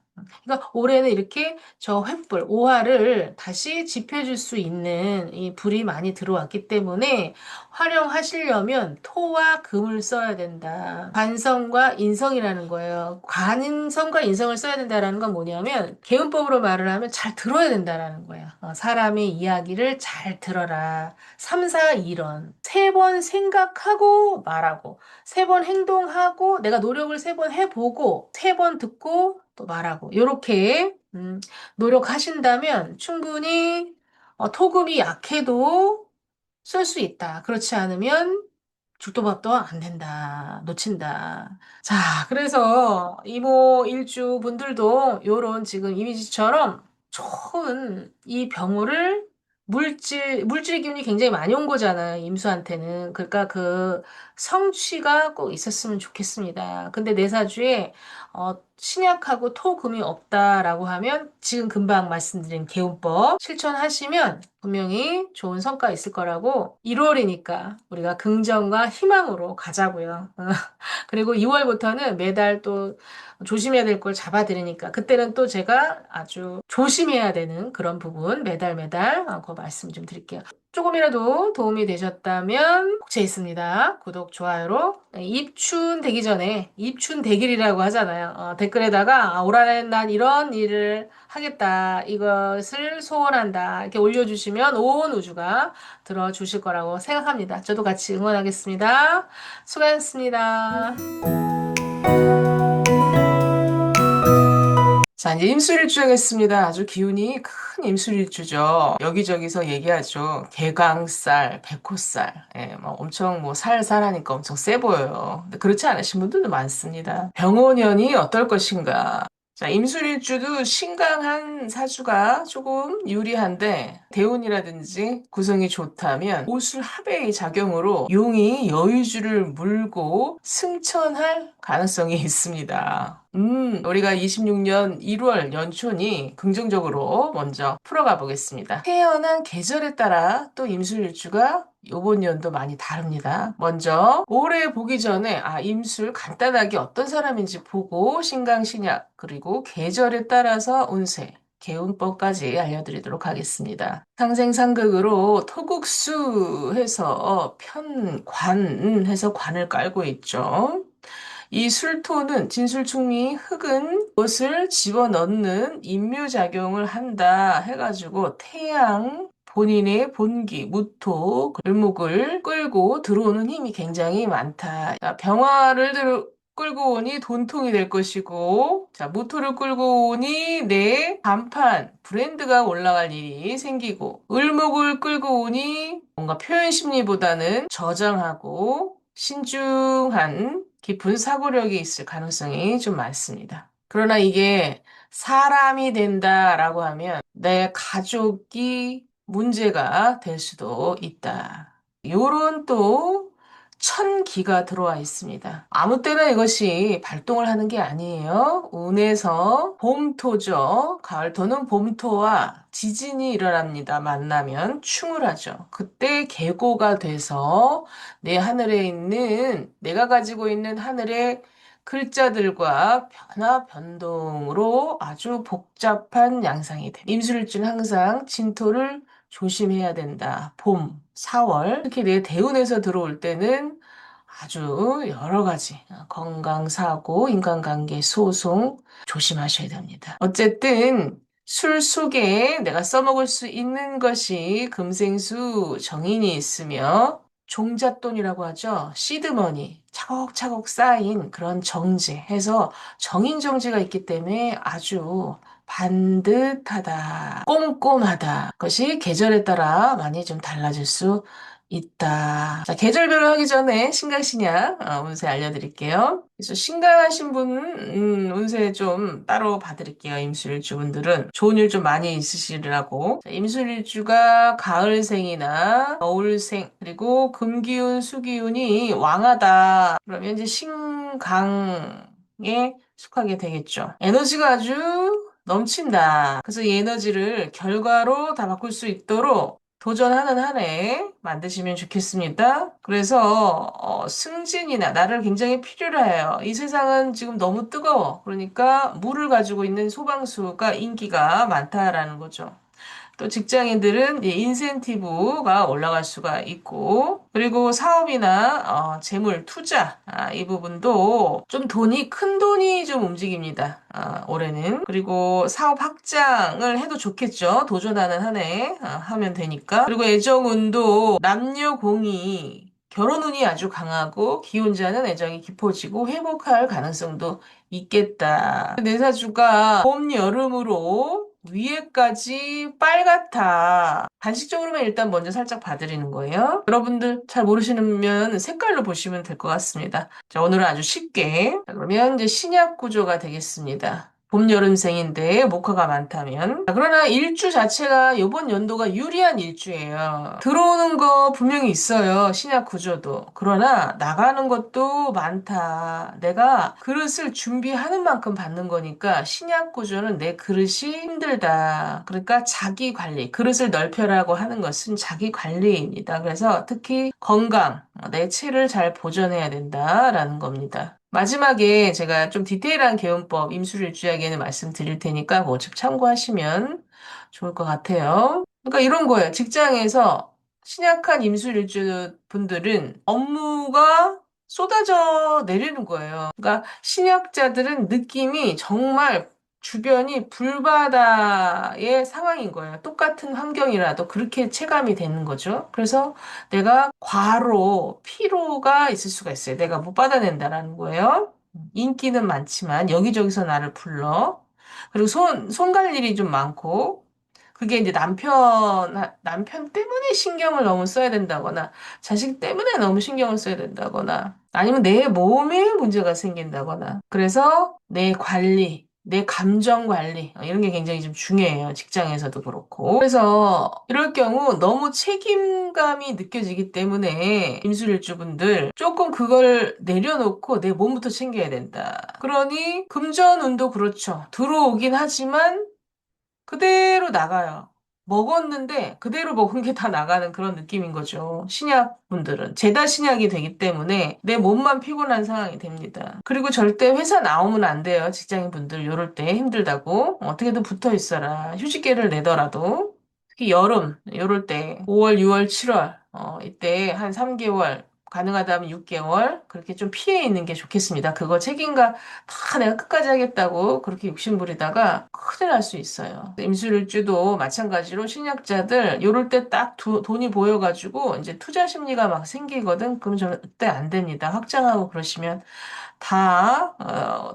그러니까 올해는 이렇게 저 횃불, 오화를 다시 지펴줄 수 있는 이 불이 많이 들어왔기 때문에 활용하시려면 토와 금을 써야 된다. 관성과 인성이라는 거예요. 관성과 인성을 써야 된다라는 건 뭐냐면 개운법으로 말을 하면 잘 들어야 된다라는 거예요. 사람의 이야기를 잘 들어라. 3, 4, 2런. 세 번 생각하고 말하고, 세 번 행동하고, 내가 노력을 세 번 해보고, 세 번 듣고 또 말하고. 이렇게 노력하신다면 충분히 토금이 약해도 쓸 수 있다. 그렇지 않으면 죽도 밥도 안 된다. 놓친다. 자, 그래서 이모 일주 분들도 요런 지금 이미지처럼 좋은 이 병호를 물질 기운이 굉장히 많이 온 거잖아요. 임수한테는. 그러니까 그 성취가 꼭 있었으면 좋겠습니다. 근데 내 사주에 신약하고 토금이 없다라고 하면 지금 금방 말씀드린 개운법 실천하시면 분명히 좋은 성과 있을 거라고 1월이니까 우리가 긍정과 희망으로 가자고요. 그리고 2월부터는 매달 또 조심해야 될 걸 잡아드리니까 그때는 또 제가 아주 조심해야 되는 그런 부분 매달 매달 그 말씀 좀 드릴게요. 조금이라도 도움이 되셨다면 복제 있습니다. 구독, 좋아요로 입춘 되기 전에 입춘 대길이라고 하잖아요. 댓글에다가 올한해 난 이런 일을 하겠다. 이것을 소원한다. 이렇게 올려주시면 온 우주가 들어주실 거라고 생각합니다. 저도 같이 응원하겠습니다. 수고하셨습니다. 자, 이제 임술일주 하겠습니다. 아주 기운이 큰 임술일주죠. 여기저기서 얘기하죠. 개강살, 백호살. 예, 뭐 엄청 뭐 살살하니까 엄청 세 보여요. 근데 그렇지 않으신 분들도 많습니다. 병원연이 어떨 것인가? 자, 임술일주도 신강한 사주가 조금 유리한데 대운이라든지 구성이 좋다면 오술합의 작용으로 용이 여유주를 물고 승천할 가능성이 있습니다. 우리가 26년 1월 연초니 긍정적으로 먼저 풀어가 보겠습니다. 태어난 계절에 따라 또 임술일주가 요번 연도 많이 다릅니다. 먼저 올해 보기 전에 임술 간단하게 어떤 사람인지 보고 신강 신약 그리고 계절에 따라서 운세 개운법까지 알려드리도록 하겠습니다. 상생상극으로 토국수 해서 편관 해서 관을 깔고 있죠. 이 술토는 진술충리 흙은 것을 집어넣는 인묘작용을 한다 해가지고 태양 본인의 본기, 무토, 을목을 끌고 들어오는 힘이 굉장히 많다. 자, 병화를 끌고 오니 돈통이 될 것이고, 자, 무토를 끌고 오니 내 간판, 브랜드가 올라갈 일이 생기고, 을목을 끌고 오니 뭔가 표현 심리보다는 저장하고 신중한 깊은 사고력이 있을 가능성이 좀 많습니다. 그러나 이게 사람이 된다라고 하면 내 가족이 문제가 될 수도 있다. 요런 또 천기가 들어와 있습니다. 아무 때나 이것이 발동을 하는 게 아니에요. 운에서 봄토죠. 가을토는 봄토와 지진이 일어납니다. 만나면 충을 하죠. 그때 계고가 돼서 내 하늘에 있는 내가 가지고 있는 하늘의 글자들과 변화 변동으로 아주 복잡한 양상이 돼. 임술일주는 항상 진토를 조심해야 된다. 봄, 4월 특히 내 대운에서 들어올 때는 아주 여러 가지 건강, 사고, 인간관계, 소송 조심하셔야 됩니다. 어쨌든 술 속에 내가 써먹을 수 있는 것이 금생수 정인이 있으며 종잣돈이라고 하죠. 시드머니, 차곡차곡 쌓인 그런 정제 해서 정인 정제가 있기 때문에 아주 반듯하다, 꼼꼼하다. 그것이 계절에 따라 많이 좀 달라질 수 있다. 자, 계절별로 하기 전에 신강신약 운세 알려드릴게요. 그래서 신강하신 분 운세 좀 따로 봐드릴게요. 임술일주 분들은 좋은 일 좀 많이 있으시리라고. 자, 임술일주가 가을생이나 겨울생 그리고 금기운, 수기운이 왕하다. 그러면 이제 신강에 속하게 되겠죠. 에너지가 아주 넘친다. 그래서 이 에너지를 결과로 다 바꿀 수 있도록 도전하는 한 해 만드시면 좋겠습니다. 그래서 승진이나 나를 굉장히 필요로 해요. 이 세상은 지금 너무 뜨거워. 그러니까 물을 가지고 있는 소방수가 인기가 많다라는 거죠. 또 직장인들은 이 인센티브가 올라갈 수가 있고, 그리고 사업이나 재물, 투자, 이 부분도 좀 큰 돈이 좀 움직입니다. 올해는. 그리고 사업 확장을 해도 좋겠죠. 도전하는 한 해 하면 되니까. 그리고 애정운도 남녀 공이 결혼운이 아주 강하고 기혼자는 애정이 깊어지고 회복할 가능성도 있겠다. 내사주가 봄, 여름으로 위에까지 빨갛다. 단식적으로만 일단 먼저 살짝 봐드리는 거예요. 여러분들 잘 모르시면 색깔로 보시면 될 것 같습니다. 자, 오늘은 아주 쉽게. 자, 그러면 이제 신약 구조가 되겠습니다. 봄, 여름생인데 목화가 많다면. 자, 그러나 일주 자체가 이번 연도가 유리한 일주예요. 들어오는 거 분명히 있어요. 신약 구조도. 그러나 나가는 것도 많다. 내가 그릇을 준비하는 만큼 받는 거니까 신약 구조는 내 그릇이 힘들다. 그러니까 자기 관리, 그릇을 넓혀라고 하는 것은 자기 관리입니다. 그래서 특히 건강, 내 체를 잘 보존해야 된다라는 겁니다. 마지막에 제가 좀 디테일한 개운법 임술일주약에는 말씀드릴 테니까 뭐 좀 참고하시면 좋을 것 같아요. 그러니까 이런 거예요. 직장에서 신약한 임술일주 분들은 업무가 쏟아져 내리는 거예요. 그러니까 신약자들은 느낌이 정말 주변이 불바다의 상황인 거예요. 똑같은 환경이라도 그렇게 체감이 되는 거죠. 그래서 내가 과로, 피로가 있을 수가 있어요. 내가 못 받아낸다라는 거예요. 인기는 많지만 여기저기서 나를 불러. 그리고 손 갈 일이 좀 많고, 그게 이제 남편 때문에 신경을 너무 써야 된다거나, 자식 때문에 너무 신경을 써야 된다거나, 아니면 내 몸에 문제가 생긴다거나. 그래서 내 관리, 내 감정 관리, 이런 게 굉장히 좀 중요해요. 직장에서도 그렇고. 그래서 이럴 경우 너무 책임감이 느껴지기 때문에 임술일주분들 조금 그걸 내려놓고 내 몸부터 챙겨야 된다. 그러니 금전운도 그렇죠. 들어오긴 하지만 그대로 나가요. 먹었는데 그대로 먹은 게 다 나가는 그런 느낌인 거죠. 신약분들은. 죄다 신약이 되기 때문에 내 몸만 피곤한 상황이 됩니다. 그리고 절대 회사 나오면 안 돼요. 직장인분들 요럴 때 힘들다고. 어떻게든 붙어 있어라. 휴직계를 내더라도. 특히 여름, 요럴 때 5월, 6월, 7월 이때 한 3개월 가능하다면 6개월 그렇게 좀 피해 있는 게 좋겠습니다. 그거 책임감 다 내가 끝까지 하겠다고 그렇게 욕심부리다가 큰일 날 수 있어요. 임술일주도 마찬가지로 신약자들 요럴 때 딱 돈이 보여가지고 이제 투자 심리가 막 생기거든. 그럼 저는 그때 안 됩니다. 확장하고 그러시면 다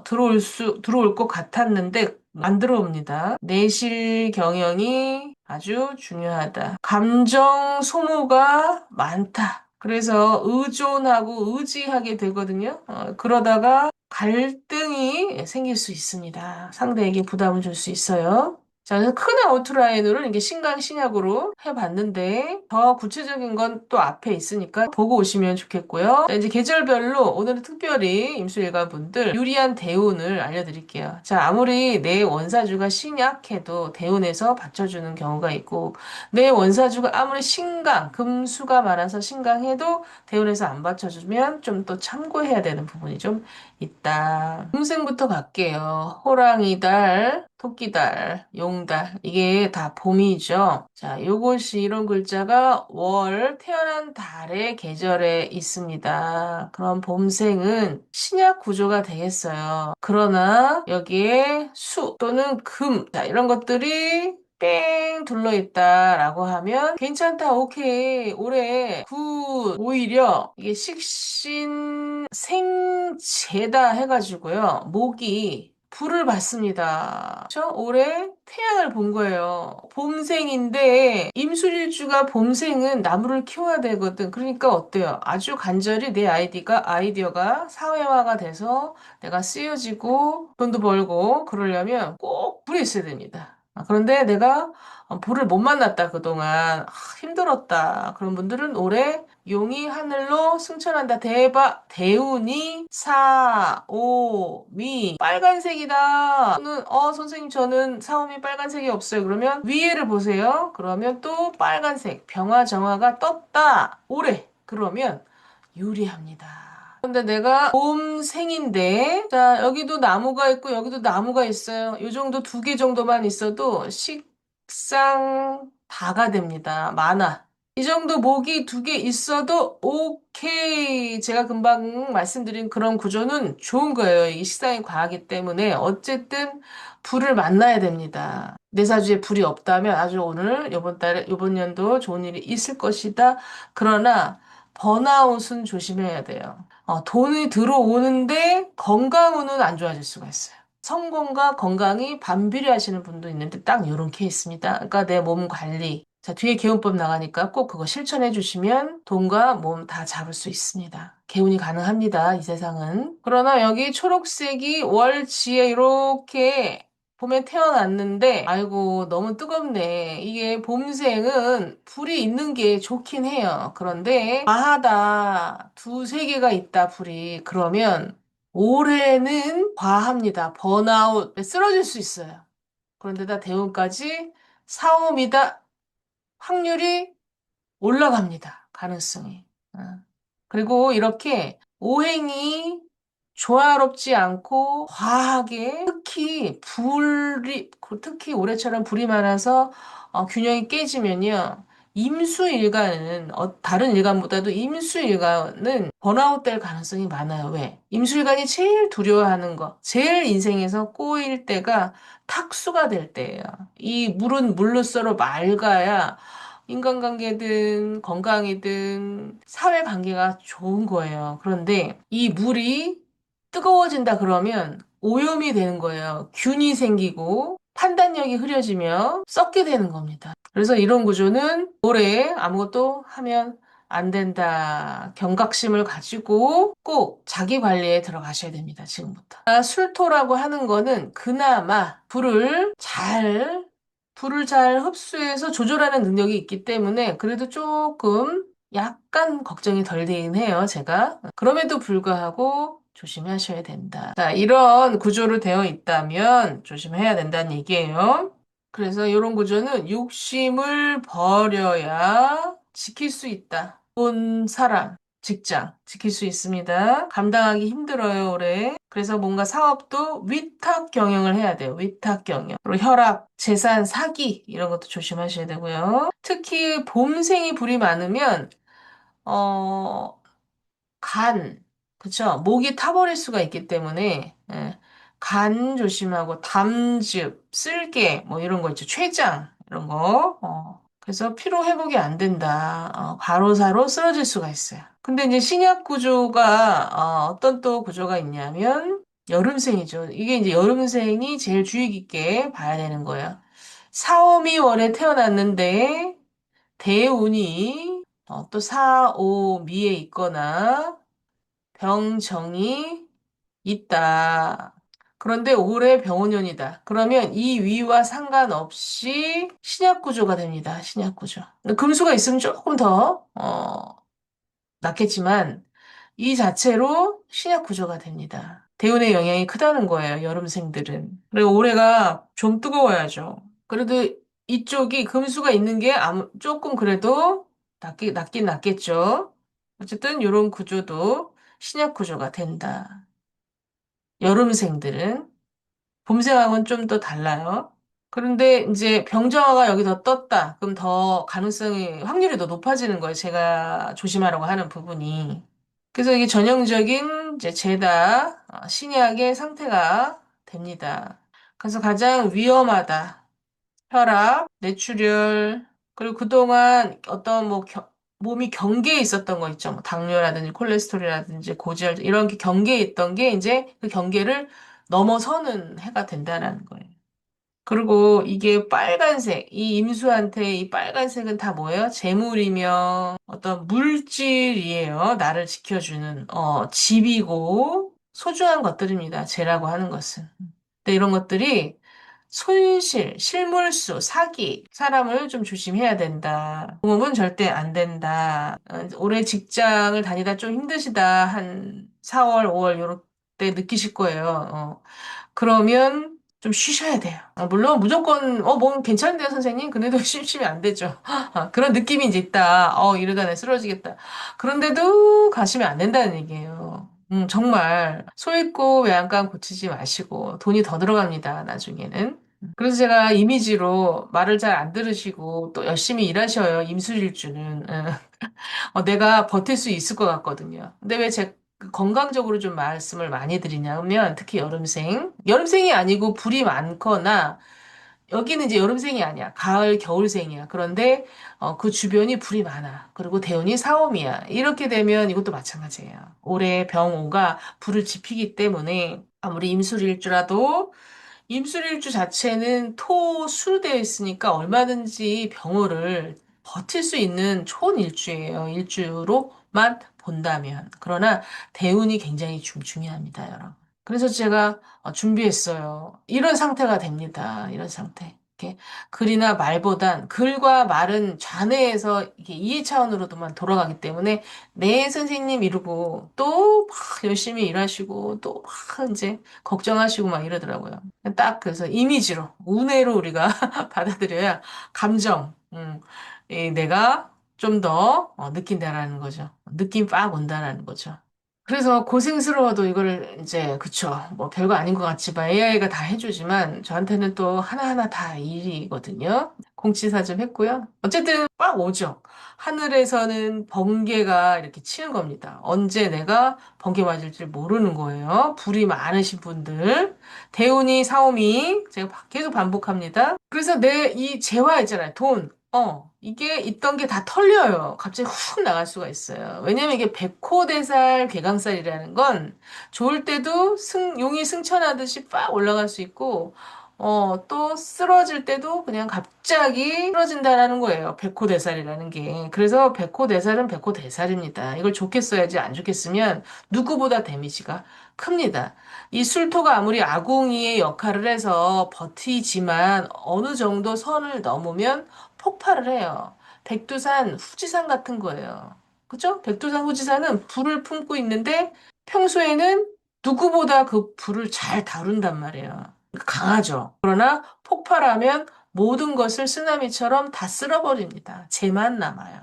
들어올 것 같았는데 안 들어옵니다. 내실 경영이 아주 중요하다. 감정 소모가 많다. 그래서 의존하고 의지하게 되거든요. 그러다가 갈등이 생길 수 있습니다. 상대에게 부담을 줄 수 있어요. 자, 그래서 큰 아웃라인으로 이게 신강 신약으로 해봤는데 더 구체적인 건 또 앞에 있으니까 보고 오시면 좋겠고요. 자, 이제 계절별로 오늘은 특별히 임수일관 분들 유리한 대운을 알려드릴게요. 자, 아무리 내 원사주가 신약해도 대운에서 받쳐주는 경우가 있고 내 원사주가 아무리 신강, 금수가 많아서 신강해도 대운에서 안 받쳐주면 좀 또 참고해야 되는 부분이 좀 있다. 음생부터 갈게요. 호랑이달, 토끼달, 용달. 이게 다 봄이죠. 자, 요것이 이런 글자가 월, 태어난 달의 계절에 있습니다. 그럼 봄생은 신약 구조가 되겠어요. 그러나 여기에 수 또는 금, 자, 이런 것들이 뺑 둘러있다라고 하면 괜찮다, 오케이, 올해 굿, 오히려 이게 식신 생재다 해가지고요. 목이 불을 받습니다. 그쵸? 올해 태양을 본 거예요. 봄생인데 임술일주가 봄생은 나무를 키워야 되거든. 그러니까 어때요? 아주 간절히 내 아이디어가 사회화가 돼서 내가 쓰여지고 돈도 벌고 그러려면 꼭 불이 있어야 됩니다. 그런데 내가 불을 못 만났다 그동안 힘들었다. 그런 분들은 올해 용이 하늘로 승천한다. 대박. 대운이 사, 오, 미. 빨간색이다. 또는, 선생님, 저는 사오미 빨간색이 없어요. 그러면 위에를 보세요. 그러면 또 빨간색. 병화정화가 떴다. 올해. 그러면 유리합니다. 근데 내가 봄생인데, 자, 여기도 나무가 있고, 여기도 나무가 있어요. 요 정도 2개 정도만 있어도 식상 다가 됩니다. 많아. 이 정도 목이 2개 있어도 오케이. 제가 금방 말씀드린 그런 구조는 좋은 거예요. 이 식상이 과하기 때문에 어쨌든 불을 만나야 됩니다. 내 사주에 불이 없다면 아주 오늘 이번 연도 좋은 일이 있을 것이다. 그러나 번아웃은 조심해야 돼요. 돈이 들어오는데 건강운은 안 좋아질 수가 있어요. 성공과 건강이 반비례하시는 분도 있는데 딱 이런 케이스입니다. 그러니까 내 몸 관리. 자, 뒤에 개운법 나가니까 꼭 그거 실천해 주시면 돈과 몸 다 잡을 수 있습니다. 개운이 가능합니다. 이 세상은. 그러나 여기 초록색이 월지에 이렇게 봄에 태어났는데 아이고 너무 뜨겁네. 이게 봄생은 불이 있는 게 좋긴 해요. 그런데 과하다. 2, 3개가 있다 불이. 그러면 올해는 과합니다. 번아웃, 쓰러질 수 있어요. 그런데다 대운까지 사옴이다. 확률이 올라갑니다. 가능성이. 어. 그리고 이렇게 오행이 조화롭지 않고 과하게 특히 올해처럼 불이 많아서 균형이 깨지면요. 임수일간은 다른 일간보다도 임수일간은 번아웃 될 가능성이 많아요. 왜? 임수일간이 제일 두려워하는 거, 제일 인생에서 꼬일 때가 탁수가 될 때예요. 이 물은 물로서로 맑아야 인간관계든 건강이든 사회관계가 좋은 거예요. 그런데 이 물이 뜨거워진다 그러면 오염이 되는 거예요. 균이 생기고 판단력이 흐려지며 썩게 되는 겁니다. 그래서 이런 구조는 올해 아무것도 하면 안 된다. 경각심을 가지고 꼭 자기 관리에 들어가셔야 됩니다. 지금부터. 술토라고 하는 거는 그나마 불을 잘 흡수해서 조절하는 능력이 있기 때문에 그래도 조금 약간 걱정이 덜 되긴 해요, 제가. 그럼에도 불구하고 조심하셔야 된다. 자, 이런 구조로 되어 있다면 조심해야 된다는 얘기예요. 그래서 이런 구조는 욕심을 버려야 지킬 수 있다. 돈, 사람, 직장 지킬 수 있습니다. 감당하기 힘들어요, 올해. 그래서 뭔가 사업도 위탁 경영을 해야 돼요. 위탁 경영. 그리고 혈압, 재산, 사기 이런 것도 조심하셔야 되고요. 특히 봄생이 불이 많으면 어, 간, 그쵸? 목이 타버릴 수가 있기 때문에, 간 조심하고, 담즙, 쓸개, 뭐 이런 거 있죠. 췌장, 이런 거. 그래서 피로 회복이 안 된다. 과로사로 쓰러질 수가 있어요. 근데 이제 신약 구조가, 어떤 또 구조가 있냐면, 여름생이죠. 이게 이제 여름생이 제일 주의 깊게 봐야 되는 거예요. 사오미 월에 태어났는데, 대운이 또 사, 오, 미에 있거나 병정이 있다. 그런데 올해 병원년이다. 그러면 이 위와 상관없이 신약 구조가 됩니다. 신약 구조. 금수가 있으면 조금 더 낫겠지만 이 자체로 신약 구조가 됩니다. 대운의 영향이 크다는 거예요. 여름생들은. 그리고 올해가 좀 뜨거워야죠. 그래도 이쪽이 금수가 있는 게 조금 그래도 낫긴 낫겠죠. 어쨌든 이런 구조도 신약 구조가 된다. 여름생들은. 봄생하고는 좀 더 달라요. 그런데 이제 병정화가 여기 더 떴다. 그럼 더 가능성이, 확률이 더 높아지는 거예요. 제가 조심하라고 하는 부분이. 그래서 이게 전형적인 이제 제다, 신약의 상태가 됩니다. 그래서 가장 위험하다. 혈압, 뇌출혈, 그리고 그동안 어떤 뭐 몸이 경계에 있었던 거 있죠. 뭐 당뇨라든지 콜레스테롤이라든지 고지혈 이런 게 경계에 있던 게 이제 그 경계를 넘어서는 해가 된다라는 거예요. 그리고 이게 빨간색, 이 임수한테 이 빨간색은 다 뭐예요? 재물이며 어떤 물질이에요. 나를 지켜주는, 집이고 소중한 것들입니다. 재라고 하는 것은. 근데 이런 것들이 실물수, 사기, 사람을 좀 조심해야 된다. 공업은 절대 안 된다. 올해 직장을 다니다 좀 힘드시다. 한 4월, 5월 요럴 때 느끼실 거예요. 그러면 좀 쉬셔야 돼요. 물론 무조건 뭐 괜찮은데요, 선생님? 근데도 쉬면 안 되죠. 그런 느낌이 이제 있다. 이러다 내 쓰러지겠다. 그런데도 가시면 안 된다는 얘기예요. 정말 소 있고 외양간 고치지 마시고 돈이 더 들어갑니다, 나중에는. 그래서 제가 이미지로 말을 잘 안 들으시고 또 열심히 일하셔요, 임술일주는. 내가 버틸 수 있을 것 같거든요. 근데 왜 건강적으로 좀 말씀을 많이 드리냐면 특히 여름생이 아니고 불이 많거나 여기는 이제 여름생이 아니야. 가을, 겨울생이야. 그런데 그 주변이 불이 많아. 그리고 대운이 사오미야. 이렇게 되면 이것도 마찬가지예요. 올해 병오가 불을 지피기 때문에 아무리 임술일주라도 임술일주 자체는 토수로 되어 있으니까 얼마든지 병호를 버틸 수 있는 초일주예요. 일주로만 본다면. 그러나 대운이 굉장히 중요합니다, 여러분. 그래서 제가 준비했어요. 이런 상태가 됩니다. 이런 상태. 이렇게 글이나 말보단 글과 말은 좌뇌에서 이게 이해 차원으로도만 돌아가기 때문에 네 선생님 이러고 또 막 열심히 일하시고 또 막 이제 걱정하시고 막 이러더라고요. 딱 그래서 이미지로 운해로 우리가 받아들여야 감정, 내가 좀 더 느낀다라는 거죠. 느낌 빡 온다라는 거죠. 그래서 고생스러워도 이거를 이제 그쵸 뭐 별거 아닌 것 같지만 AI가 다 해주지만 저한테는 또 하나하나 다 일이거든요. 공지사 좀 했고요. 어쨌든 빡 오죠. 하늘에서는 번개가 이렇게 치는 겁니다. 언제 내가 번개 맞을지 모르는 거예요. 불이 많으신 분들. 대운이 사오미 제가 계속 반복합니다. 그래서 내 이 재화 있잖아요. 돈. 이게 있던 게 다 털려요. 갑자기 훅 나갈 수가 있어요. 왜냐면 이게 백호대살, 괴강살이라는 건 좋을 때도 용이 승천하듯이 빡 올라갈 수 있고, 또 쓰러질 때도 그냥 갑자기 쓰러진다라는 거예요. 백호대살이라는 게. 그래서 백호대살은 백호대살입니다. 이걸 좋게 써야지 안 좋게 쓰면 누구보다 데미지가 큽니다. 이 술토가 아무리 아궁이의 역할을 해서 버티지만 어느 정도 선을 넘으면 폭발을 해요. 백두산, 후지산 같은 거예요. 그죠? 백두산, 후지산은 불을 품고 있는데 평소에는 누구보다 그 불을 잘 다룬단 말이에요. 강하죠. 그러나 폭발하면 모든 것을 쓰나미처럼 다 쓸어버립니다. 재만 남아요.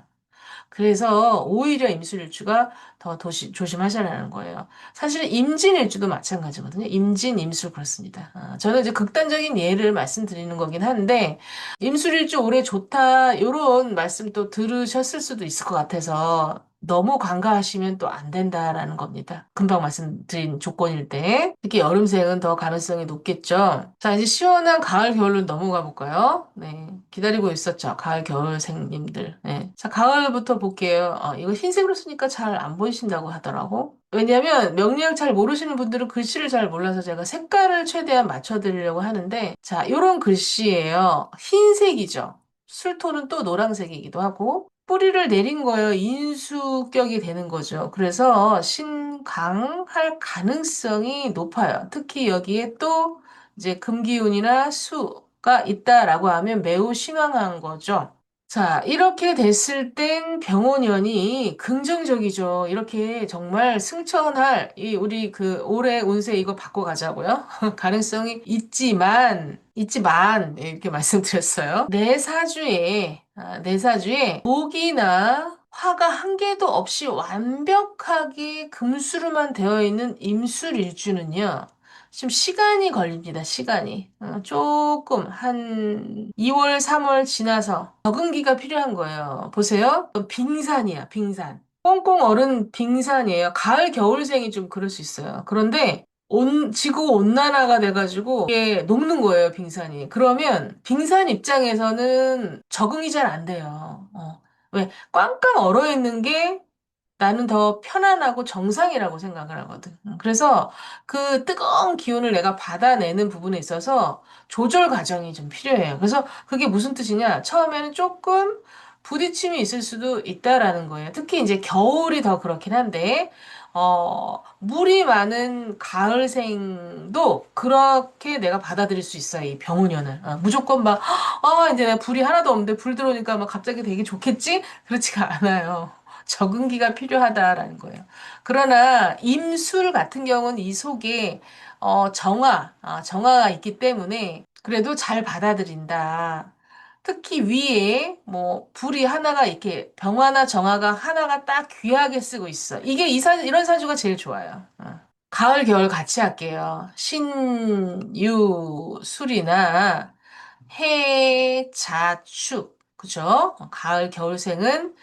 그래서 오히려 임술일주가 더 조심하셔라는 거예요. 사실 임진일주도 마찬가지거든요. 임진, 임술 그렇습니다. 저는 이제 극단적인 예를 말씀드리는 거긴 한데 임술일주 올해 좋다 이런 말씀 또 들으셨을 수도 있을 것 같아서 너무 간과하시면 또 안 된다라는 겁니다. 금방 말씀드린 조건일 때 특히 여름생은 더 가능성이 높겠죠. 자, 이제 시원한 가을 겨울로 넘어가 볼까요? 네, 기다리고 있었죠. 가을 겨울생님들. 네. 자, 가을부터 볼게요. 이거 흰색으로 쓰니까 잘 안 보이신다고 하더라고. 왜냐면 명리학 잘 모르시는 분들은 글씨를 잘 몰라서 제가 색깔을 최대한 맞춰드리려고 하는데 자, 이런 글씨예요. 흰색이죠. 술토는 또 노란색이기도 하고 뿌리를 내린 거예요. 인수격이 되는 거죠. 그래서 신강할 가능성이 높아요. 특히 여기에 또 이제 금기운이나 수가 있다라고 하면 매우 신강한 거죠. 자, 이렇게 됐을 땐 병원연이 긍정적이죠. 이렇게 정말 승천할, 우리 그 올해 운세 이거 바꿔가자고요. 가능성이 있지만, 이렇게 말씀드렸어요. 내 사주에 목이나 화가 한 개도 없이 완벽하게 금수로만 되어 있는 임술일주는요. 좀 시간이 걸립니다, 시간이. 조금, 한 2월, 3월 지나서 적응기가 필요한 거예요. 보세요. 빙산이야, 빙산. 꽁꽁 얼은 빙산이에요. 가을, 겨울생이 좀 그럴 수 있어요. 그런데 지구 온난화가 돼가지고 이게 녹는 거예요, 빙산이. 그러면 빙산 입장에서는 적응이 잘 안 돼요. 왜? 꽝꽝 얼어 있는 게 나는 더 편안하고 정상이라고 생각을 하거든. 그래서 그 뜨거운 기운을 내가 받아내는 부분에 있어서 조절 과정이 좀 필요해요. 그래서 그게 무슨 뜻이냐? 처음에는 조금 부딪힘이 있을 수도 있다라는 거예요. 특히 이제 겨울이 더 그렇긴 한데, 물이 많은 가을생도 그렇게 내가 받아들일 수 있어요. 이 병원연을. 무조건 막, 이제 내가 불이 하나도 없는데 불 들어오니까 막 갑자기 되게 좋겠지? 그렇지가 않아요. 적응기가 필요하다라는 거예요. 그러나 임술 같은 경우는 이 속에 정화가 있기 때문에 그래도 잘 받아들인다. 특히 위에 뭐 불이 하나가 이렇게 병화나 정화가 하나가 딱 귀하게 쓰고 있어. 이게 이런 사주가 제일 좋아요. 가을 겨울 같이 할게요. 신유술이나 해자축 그죠? 가을 겨울생은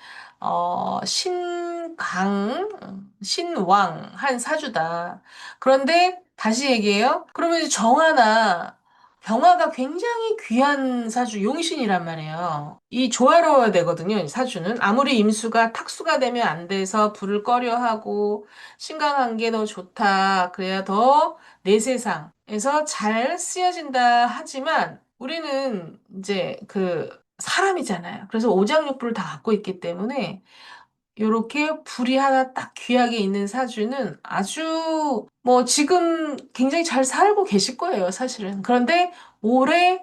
신왕 한 사주다. 그런데 다시 얘기해요. 그러면 이제 정화나 병화가 굉장히 귀한 사주, 용신이란 말이에요. 이 조화로워야 되거든요, 이 사주는. 아무리 임수가 탁수가 되면 안 돼서 불을 꺼려 하고, 신강한 게 더 좋다. 그래야 더 내 세상에서 잘 쓰여진다 하지만, 우리는 이제 그 사람이잖아요. 그래서 오장육부를 다 갖고 있기 때문에 요렇게 불이 하나 딱 귀하게 있는 사주는 아주 뭐 지금 굉장히 잘 살고 계실 거예요, 사실은. 그런데 올해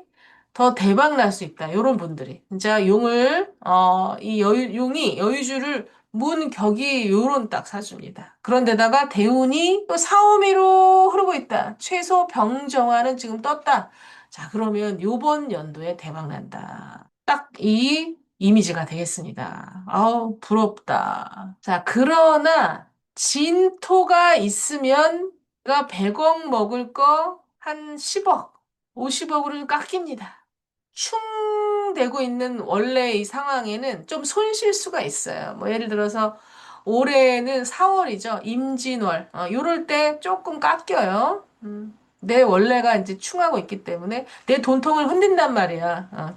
더 대박 날 수 있다. 요런 분들이. 진짜 용이 여유주를 문 격이 요런 딱 사주입니다. 그런데다가 대운이 또 사오미로 흐르고 있다. 최소 병정화는 지금 떴다. 자, 그러면 요번 연도에 대박 난다. 딱 이 이미지가 되겠습니다. 아우, 부럽다. 자, 그러나 진토가 있으면 내가 100억 먹을 거 한 10억, 50억으로 깎입니다. 충되고 있는 원래 이 상황에는 좀 손실수가 있어요. 뭐 예를 들어서 올해는 4월이죠. 임진월. 요럴 때 조금 깎여요. 내 원래가 이제 충하고 있기 때문에 내 돈통을 흔든단 말이야.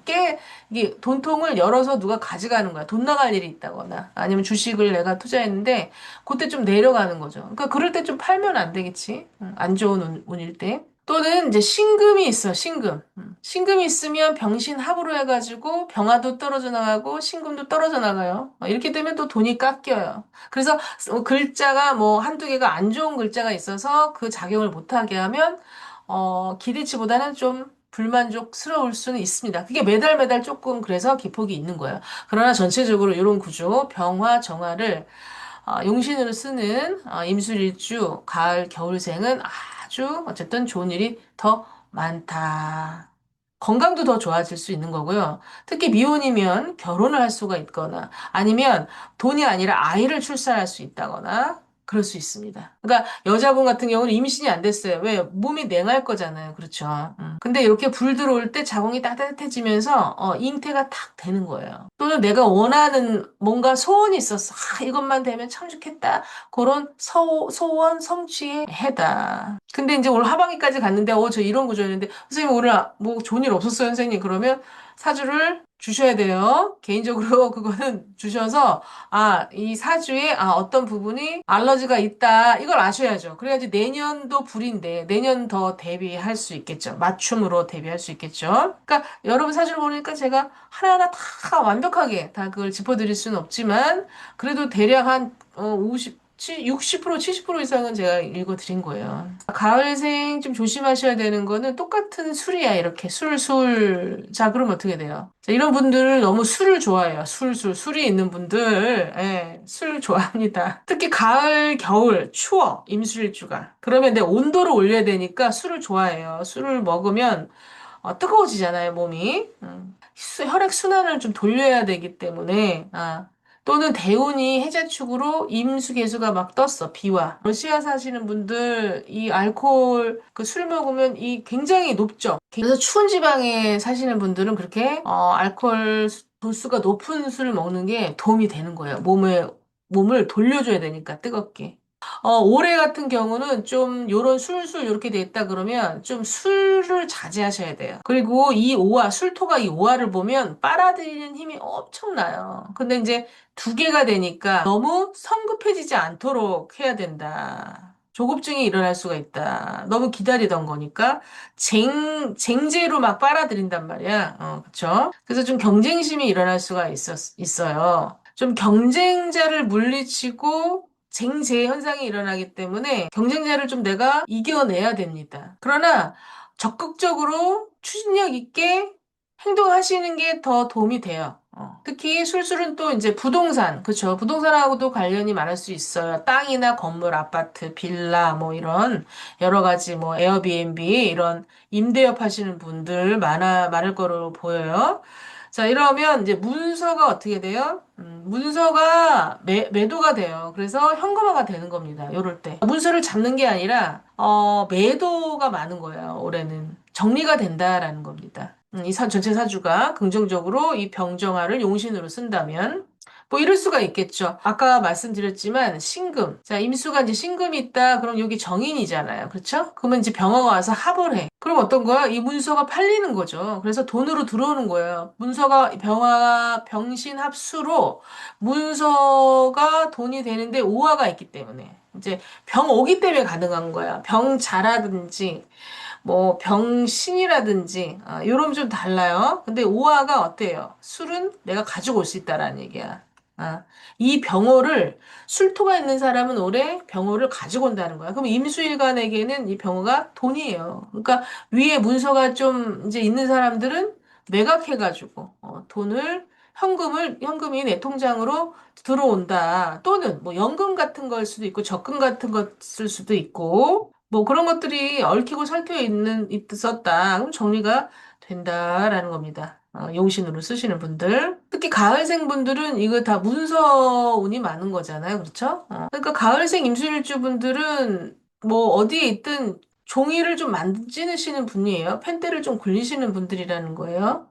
이게 돈통을 열어서 누가 가져가는 거야. 돈 나갈 일이 있다거나 아니면 주식을 내가 투자했는데 그때 좀 내려가는 거죠. 그러니까 그럴 때 좀 팔면 안 되겠지. 안 좋은 운일 때. 또는 이제 신금이 있어, 신금. 신금이 있으면 병신합으로 해가지고 병화도 떨어져 나가고 신금도 떨어져 나가요. 이렇게 되면 또 돈이 깎여요. 그래서 글자가 뭐 한두 개가 안 좋은 글자가 있어서 그 작용을 못하게 하면, 기대치보다는 좀 불만족스러울 수는 있습니다. 그게 매달 매달 조금 그래서 기폭이 있는 거예요. 그러나 전체적으로 이런 구조, 병화, 정화를 용신으로 쓰는 임술일주, 가을, 겨울생은 아주 어쨌든 좋은 일이 더 많다. 건강도 더 좋아질 수 있는 거고요. 특히 미혼이면 결혼을 할 수가 있거나 아니면 돈이 아니라 아이를 출산할 수 있다거나 그럴 수 있습니다. 그러니까 여자분 같은 경우는 임신이 안 됐어요. 왜? 몸이 냉할 거잖아요. 그렇죠. 근데 이렇게 불 들어올 때 자궁이 따뜻해지면서 잉태가 탁 되는 거예요. 또는 내가 원하는 뭔가 소원이 있었어. 이것만 되면 참 좋겠다. 그런 소원 성취의 해다. 근데 이제 오늘 하반기까지 갔는데, 저 이런 구조였는데, 선생님 오늘 뭐 좋은 일 없었어요, 선생님. 그러면 사주를 주셔야 돼요. 개인적으로 그거는 주셔서, 이 사주에, 어떤 부분이 알러지가 있다. 이걸 아셔야죠. 그래야지 내년도 불인데, 내년 더 대비할 수 있겠죠. 맞춤으로 대비할 수 있겠죠. 그러니까 여러분 사주를 보니까 제가 하나하나 다 완벽하게 다 그걸 짚어드릴 수는 없지만, 그래도 대략 한, 60%, 70% 이상은 제가 읽어드린 거예요. 가을생 좀 조심하셔야 되는 거는 똑같은 술이야, 이렇게. 술. 자, 그럼 어떻게 돼요? 자, 이런 분들 너무 술을 좋아해요. 술이 있는 분들, 예, 술 좋아합니다. 특히 가을, 겨울, 추워, 임술일주가. 그러면 내 온도를 올려야 되니까 술을 좋아해요. 술을 먹으면 뜨거워지잖아요, 몸이. 혈액순환을 좀 돌려야 되기 때문에, 또는 대운이 해자축으로 임수개수가 막 떴어, 비와. 러시아 사시는 분들, 이 알코올, 그 술 먹으면 이 굉장히 높죠. 그래서 추운 지방에 사시는 분들은 그렇게, 알코올 도수가 높은 술을 먹는 게 도움이 되는 거예요. 몸을 돌려줘야 되니까, 뜨겁게. 올해 같은 경우는 좀 요런 술술 이렇게 돼 있다 그러면 좀 술을 자제하셔야 돼요. 그리고 이 오화, 술토가 이 오화를 보면 빨아들이는 힘이 엄청나요. 근데 이제 두 개가 되니까 너무 성급해지지 않도록 해야 된다. 조급증이 일어날 수가 있다. 너무 기다리던 거니까 쟁제로 막 빨아들인단 말이야. 그쵸? 그래서 좀 경쟁심이 일어날 수가 있어요. 좀 경쟁자를 물리치고 쟁제 현상이 일어나기 때문에 경쟁자를 좀 내가 이겨내야 됩니다. 그러나 적극적으로 추진력 있게 행동하시는 게 더 도움이 돼요. 특히 술술은 또 이제 부동산, 그쵸? 부동산하고도 관련이 많을 수 있어요. 땅이나 건물, 아파트, 빌라, 뭐 이런 여러 가지 뭐 에어비앤비 이런 임대업 하시는 분들 많을 거로 보여요. 자, 이러면 이제 문서가 어떻게 돼요? 문서가 매도가 돼요. 그래서 현금화가 되는 겁니다. 요럴 때. 문서를 잡는 게 아니라, 매도가 많은 거예요. 올해는. 정리가 된다라는 겁니다. 이 전체 사주가 긍정적으로 이 병정화를 용신으로 쓴다면, 뭐 이럴 수가 있겠죠. 아까 말씀드렸지만 신금. 자, 임수가 이제 신금이 있다. 그럼 여기 정인이잖아요. 그렇죠? 그러면 이제 병화가 와서 합을 해. 그럼 어떤 거야? 이 문서가 팔리는 거죠. 그래서 돈으로 들어오는 거예요. 문서가 병화 병신 합수로 문서가 돈이 되는데 오화가 있기 때문에 이제 병 오기 때문에 가능한 거야. 병자라든지 뭐 병신이라든지 이러면 좀 달라요. 근데 오화가 어때요? 술은 내가 가지고 올 수 있다라는 얘기야. 이 병호를 술토가 있는 사람은 올해 병호를 가지고 온다는 거야. 그럼 임수일간에게는 이 병호가 돈이에요. 그러니까 위에 문서가 좀 이제 있는 사람들은 매각해가지고 돈을 현금이 내 통장으로 들어온다. 또는 뭐 연금 같은 걸 수도 있고 적금 같은 것쓸 수도 있고 뭐 그런 것들이 얽히고 설켜 있었다. 그럼 정리가 된다라는 겁니다. 용신으로 쓰시는 분들. 특히 가을생 분들은 이거 다 문서운이 많은 거잖아요. 그렇죠? 그러니까 가을생 임술일주 분들은 뭐 어디에 있든 종이를 좀 만지시는 분이에요. 펜대를 좀 굴리시는 분들이라는 거예요.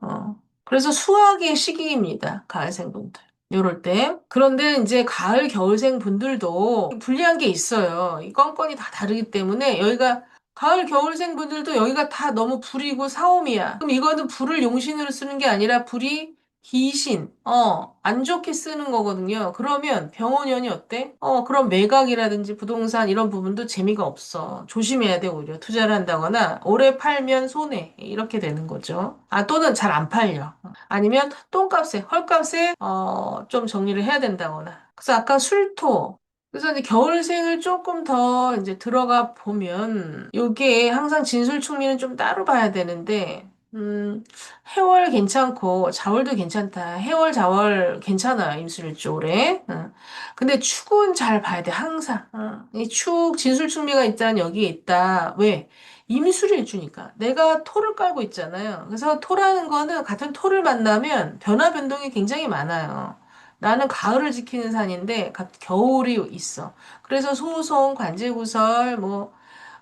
그래서 수학의 시기입니다. 가을생 분들. 요럴 때. 그런데 이제 가을, 겨울생 분들도 불리한 게 있어요. 이 건건이 다 다르기 때문에 여기가 가을, 겨울생 분들도 여기가 다 너무 불이고 사오미야. 그럼 이거는 불을 용신으로 쓰는 게 아니라 불이 귀신, 안 좋게 쓰는 거거든요. 그러면 병원연이 어때? 그럼 매각이라든지 부동산 이런 부분도 재미가 없어. 조심해야 돼, 오히려. 투자를 한다거나, 오래 팔면 손해. 이렇게 되는 거죠. 아, 또는 잘 안 팔려. 아니면 똥값에, 헐값에, 좀 정리를 해야 된다거나. 그래서 아까 술토. 그래서 이제 겨울생을 조금 더 이제 들어가 보면, 요게 항상 진술충리는 좀 따로 봐야 되는데, 해월 괜찮고 자월도 괜찮다. 해월, 자월 괜찮아요. 임술일주 올해. 근데 축은 잘 봐야 돼. 항상. 이 축, 진술충리가 일단 여기에 있다. 왜? 임술일주니까. 내가 토를 깔고 있잖아요. 그래서 토라는 거는 같은 토를 만나면 변화 변동이 굉장히 많아요. 나는 가을을 지키는 산인데 겨울이 있어. 그래서 소송, 관제구설, 뭐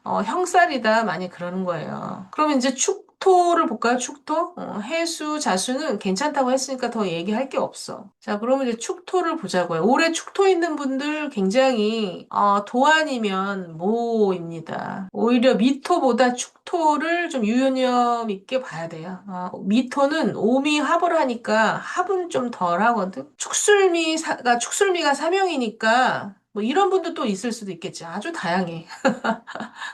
형살이다. 많이 그러는 거예요. 그러면 이제 축토를 볼까요? 축토? 해수, 자수는 괜찮다고 했으니까 더 얘기할 게 없어. 자, 그러면 이제 축토를 보자고요. 올해 축토 있는 분들 굉장히, 도안이면 모입니다. 오히려 미토보다 축토를 좀 유연력 있게 봐야 돼요. 미토는 오미 합을 하니까 합은 좀 덜 하거든. 축술미가 사명이니까 뭐 이런 분도 또 있을 수도 있겠지. 아주 다양해.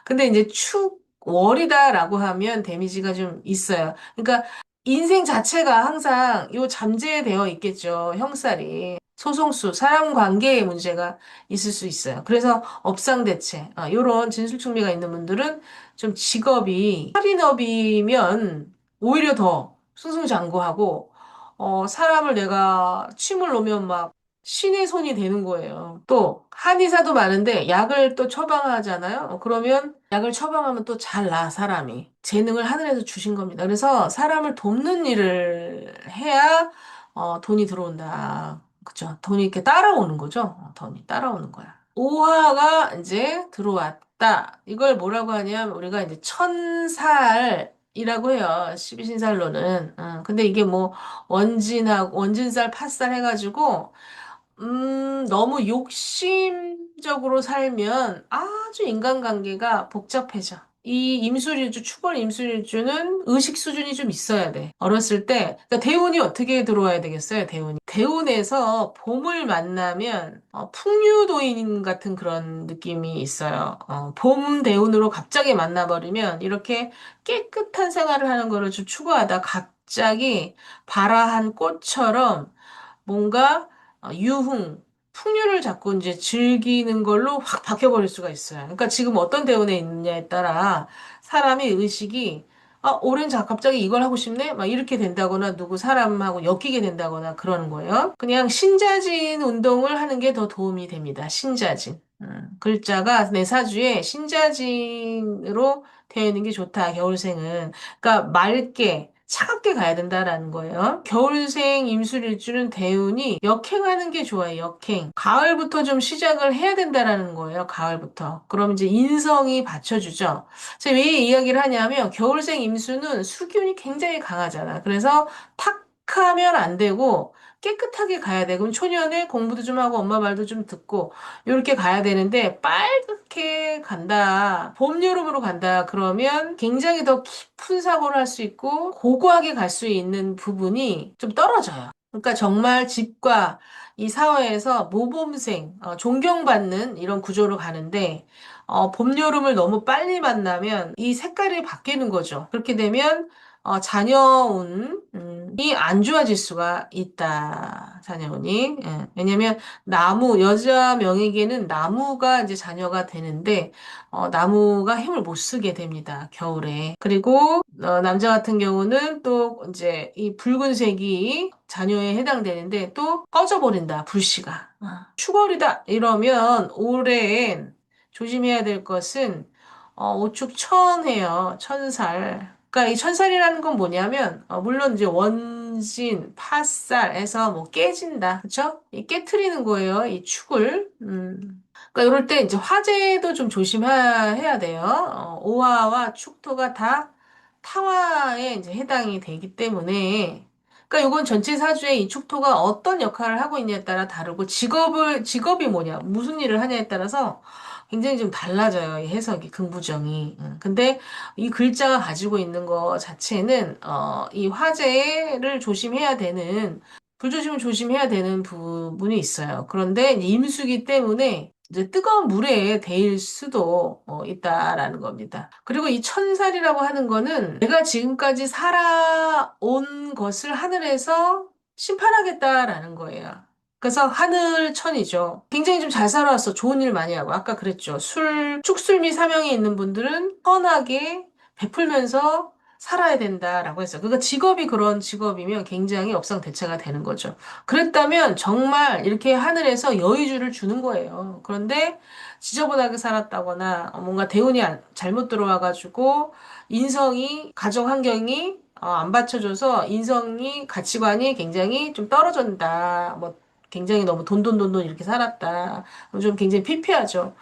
근데 이제 축월이다라고 하면 데미지가 좀 있어요. 그러니까 인생 자체가 항상 요 잠재되어 있겠죠. 형살이. 소송수, 사람 관계에 문제가 있을 수 있어요. 그래서 업상대체, 요런 진술충리가 있는 분들은 좀 직업이 할인업이면 오히려 더 승승장구하고, 사람을 내가 침을 놓으면 막 신의 손이 되는 거예요. 또 한의사도 많은데 약을 또 처방하잖아요. 그러면 약을 처방하면 또 잘 나, 사람이. 재능을 하늘에서 주신 겁니다. 그래서 사람을 돕는 일을 해야 돈이 들어온다. 그죠? 돈이 이렇게 따라오는 거죠. 돈이 따라오는 거야. 오화가 이제 들어왔다. 이걸 뭐라고 하냐면 우리가 이제 천살이라고 해요. 12신살로는. 근데 이게 뭐 원진살, 팥살 해가지고 너무 욕심적으로 살면 아주 인간관계가 복잡해져. 이 임술일주, 축월 임술일주는 의식 수준이 좀 있어야 돼. 어렸을 때, 그러니까 대운이 어떻게 들어와야 되겠어요, 대운이. 대운에서 봄을 만나면, 풍류도인 같은 그런 느낌이 있어요. 봄 대운으로 갑자기 만나버리면, 이렇게 깨끗한 생활을 하는 거를 좀 추구하다 갑자기 발아한 꽃처럼 뭔가 풍류를 자꾸 이제 즐기는 걸로 확 바뀌어버릴 수가 있어요. 그러니까 지금 어떤 대운에 있느냐에 따라 사람의 의식이 올해는 갑자기 이걸 하고 싶네? 막 이렇게 된다거나 누구 사람하고 엮이게 된다거나 그러는 거예요. 그냥 신자진 운동을 하는 게 더 도움이 됩니다. 신자진. 글자가 내 사주에 신자진으로 되어 있는 게 좋다. 겨울생은. 그러니까 맑게 차갑게 가야 된다라는 거예요. 겨울생 임술일주는 대운이 역행하는 게 좋아요. 역행. 가을부터 좀 시작을 해야 된다라는 거예요. 가을부터. 그럼 이제 인성이 받쳐주죠. 제가 왜 이야기를 하냐면 겨울생 임수는 수기운이 굉장히 강하잖아. 그래서 탁하면 안 되고 깨끗하게 가야 돼. 그럼 초년에 공부도 좀 하고 엄마 말도 좀 듣고 이렇게 가야 되는데 빨갛게 간다. 봄, 여름으로 간다. 그러면 굉장히 더 깊은 사고를 할 수 있고 고고하게 갈 수 있는 부분이 좀 떨어져요. 그러니까 정말 집과 이 사회에서 모범생, 존경받는 이런 구조로 가는데 봄, 여름을 너무 빨리 만나면 이 색깔이 바뀌는 거죠. 그렇게 되면 자녀운이 안 좋아질 수가 있다. 자녀운이. 예. 왜냐면 여자 명에게는 나무가 이제 자녀가 되는데, 나무가 힘을 못 쓰게 됩니다. 겨울에. 그리고, 남자 같은 경우는 또 이제 이 붉은색이 자녀에 해당되는데 또 꺼져버린다. 불씨가. 추월이다. 이러면 올해엔 조심해야 될 것은, 오축천해요. 천살. 그러니까 이 천살이라는 건 뭐냐면 물론 이제 원진, 팥살에서 뭐 깨진다, 그렇죠? 이 깨트리는 거예요, 이 축을. 그러니까 이럴 때 이제 화재도 좀 조심해야 돼요. 오화와 축토가 다 타화에 이제 해당이 되기 때문에 그러니까 이건 전체 사주에 이 축토가 어떤 역할을 하고 있냐에 따라 다르고 직업이 뭐냐, 무슨 일을 하냐에 따라서 굉장히 좀 달라져요. 이 해석이, 긍부정이. 근데 이 글자가 가지고 있는 거 자체는, 이 화재를 조심해야 되는, 불조심을 조심해야 되는 부분이 있어요. 그런데 이제 임수기 때문에 이제 뜨거운 물에 데일 수도 있다라는 겁니다. 그리고 이 천살이라고 하는 거는 내가 지금까지 살아온 것을 하늘에서 심판하겠다라는 거예요. 그래서 하늘천이죠. 굉장히 좀 잘 살아왔어. 좋은 일 많이 하고. 아까 그랬죠. 축술미 사명이 있는 분들은 선하게 베풀면서 살아야 된다라고 했어요. 그러니까 직업이 그런 직업이면 굉장히 업상대체가 되는 거죠. 그랬다면 정말 이렇게 하늘에서 여의주를 주는 거예요. 그런데 지저분하게 살았다거나 뭔가 대운이 잘못 들어와가지고 인성이, 가정 환경이 안 받쳐줘서 인성이, 가치관이 굉장히 좀 떨어진다. 뭐 굉장히 너무 돈돈돈돈 이렇게 살았다. 그럼 좀 굉장히 피폐하죠.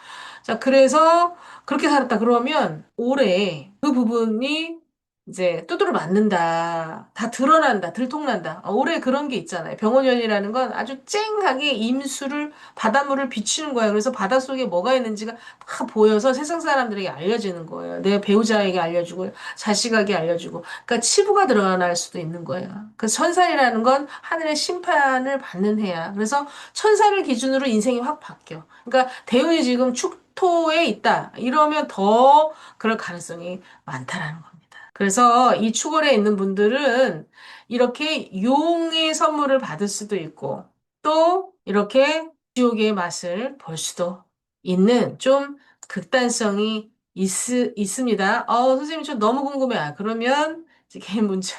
자, 그래서 그렇게 살았다. 그러면 올해 그 부분이 이제 두드러 맞는다. 다 드러난다. 들통난다. 올해 그런 게 있잖아요. 병원연이라는 건 아주 쨍하게 임수를, 바닷물을 비추는 거예요. 그래서 바닷속에 뭐가 있는지가 다 보여서 세상 사람들에게 알려지는 거예요. 내 배우자에게 알려주고, 자식에게 알려주고. 그러니까 치부가 드러날 수도 있는 거예요. 그 천살이라는 건 하늘의 심판을 받는 해야. 그래서 천살을 기준으로 인생이 확 바뀌어. 그러니까 대운이 지금 축토에 있다. 이러면 더 그럴 가능성이 많다라는 겁니다. 그래서 이 축월에 있는 분들은 이렇게 용의 선물을 받을 수도 있고 또 이렇게 지옥의 맛을 볼 수도 있는 좀 극단성이 있습니다. 선생님 저 너무 궁금해. 그러면 이제 개인 문자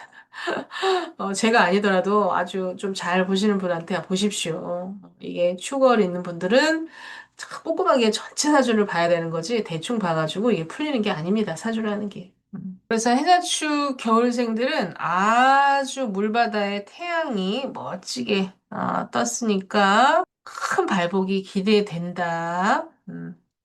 제가 아니더라도 아주 좀 잘 보시는 분한테 보십시오. 이게 축월 있는 분들은 참 꼼꼼하게 전체 사주를 봐야 되는 거지 대충 봐가지고 이게 풀리는 게 아닙니다. 사주라는 게. 그래서 해자축 겨울생들은 아주 물바다에 태양이 멋지게 떴으니까 큰 발복이 기대된다.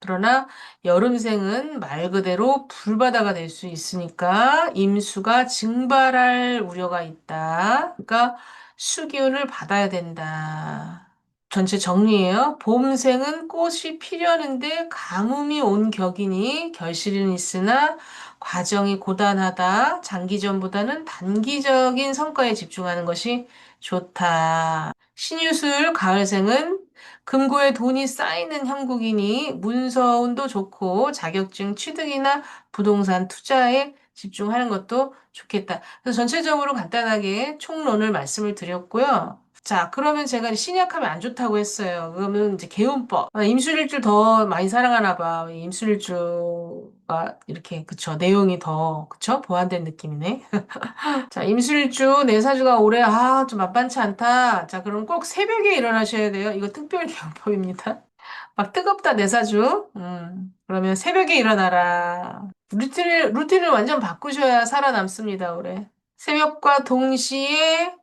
그러나 여름생은 말 그대로 불바다가 될 수 있으니까 임수가 증발할 우려가 있다. 그러니까 수기운을 받아야 된다. 전체 정리예요. 봄생은 꽃이 피려는데 가뭄이 온 격이니 결실은 있으나 과정이 고단하다. 장기전보다는 단기적인 성과에 집중하는 것이 좋다. 신유술 가을생은 금고에 돈이 쌓이는 형국이니 문서운도 좋고 자격증 취득이나 부동산 투자에 집중하는 것도 좋겠다. 그래서 전체적으로 간단하게 총론을 말씀을 드렸고요. 자, 그러면 제가 신약하면 안 좋다고 했어요. 그러면 이제 개운법. 임술일주 더 많이 사랑하나 봐. 임술일주가 이렇게, 그쵸. 내용이 더, 그쵸? 보완된 느낌이네. 자, 임술일주, 내 사주가 올해, 좀 만만치 않다. 자, 그럼 꼭 새벽에 일어나셔야 돼요. 이거 특별 개운법입니다. 막 뜨겁다, 내 사주. 그러면 새벽에 일어나라. 루틴을 완전 바꾸셔야 살아남습니다, 올해. 새벽과 동시에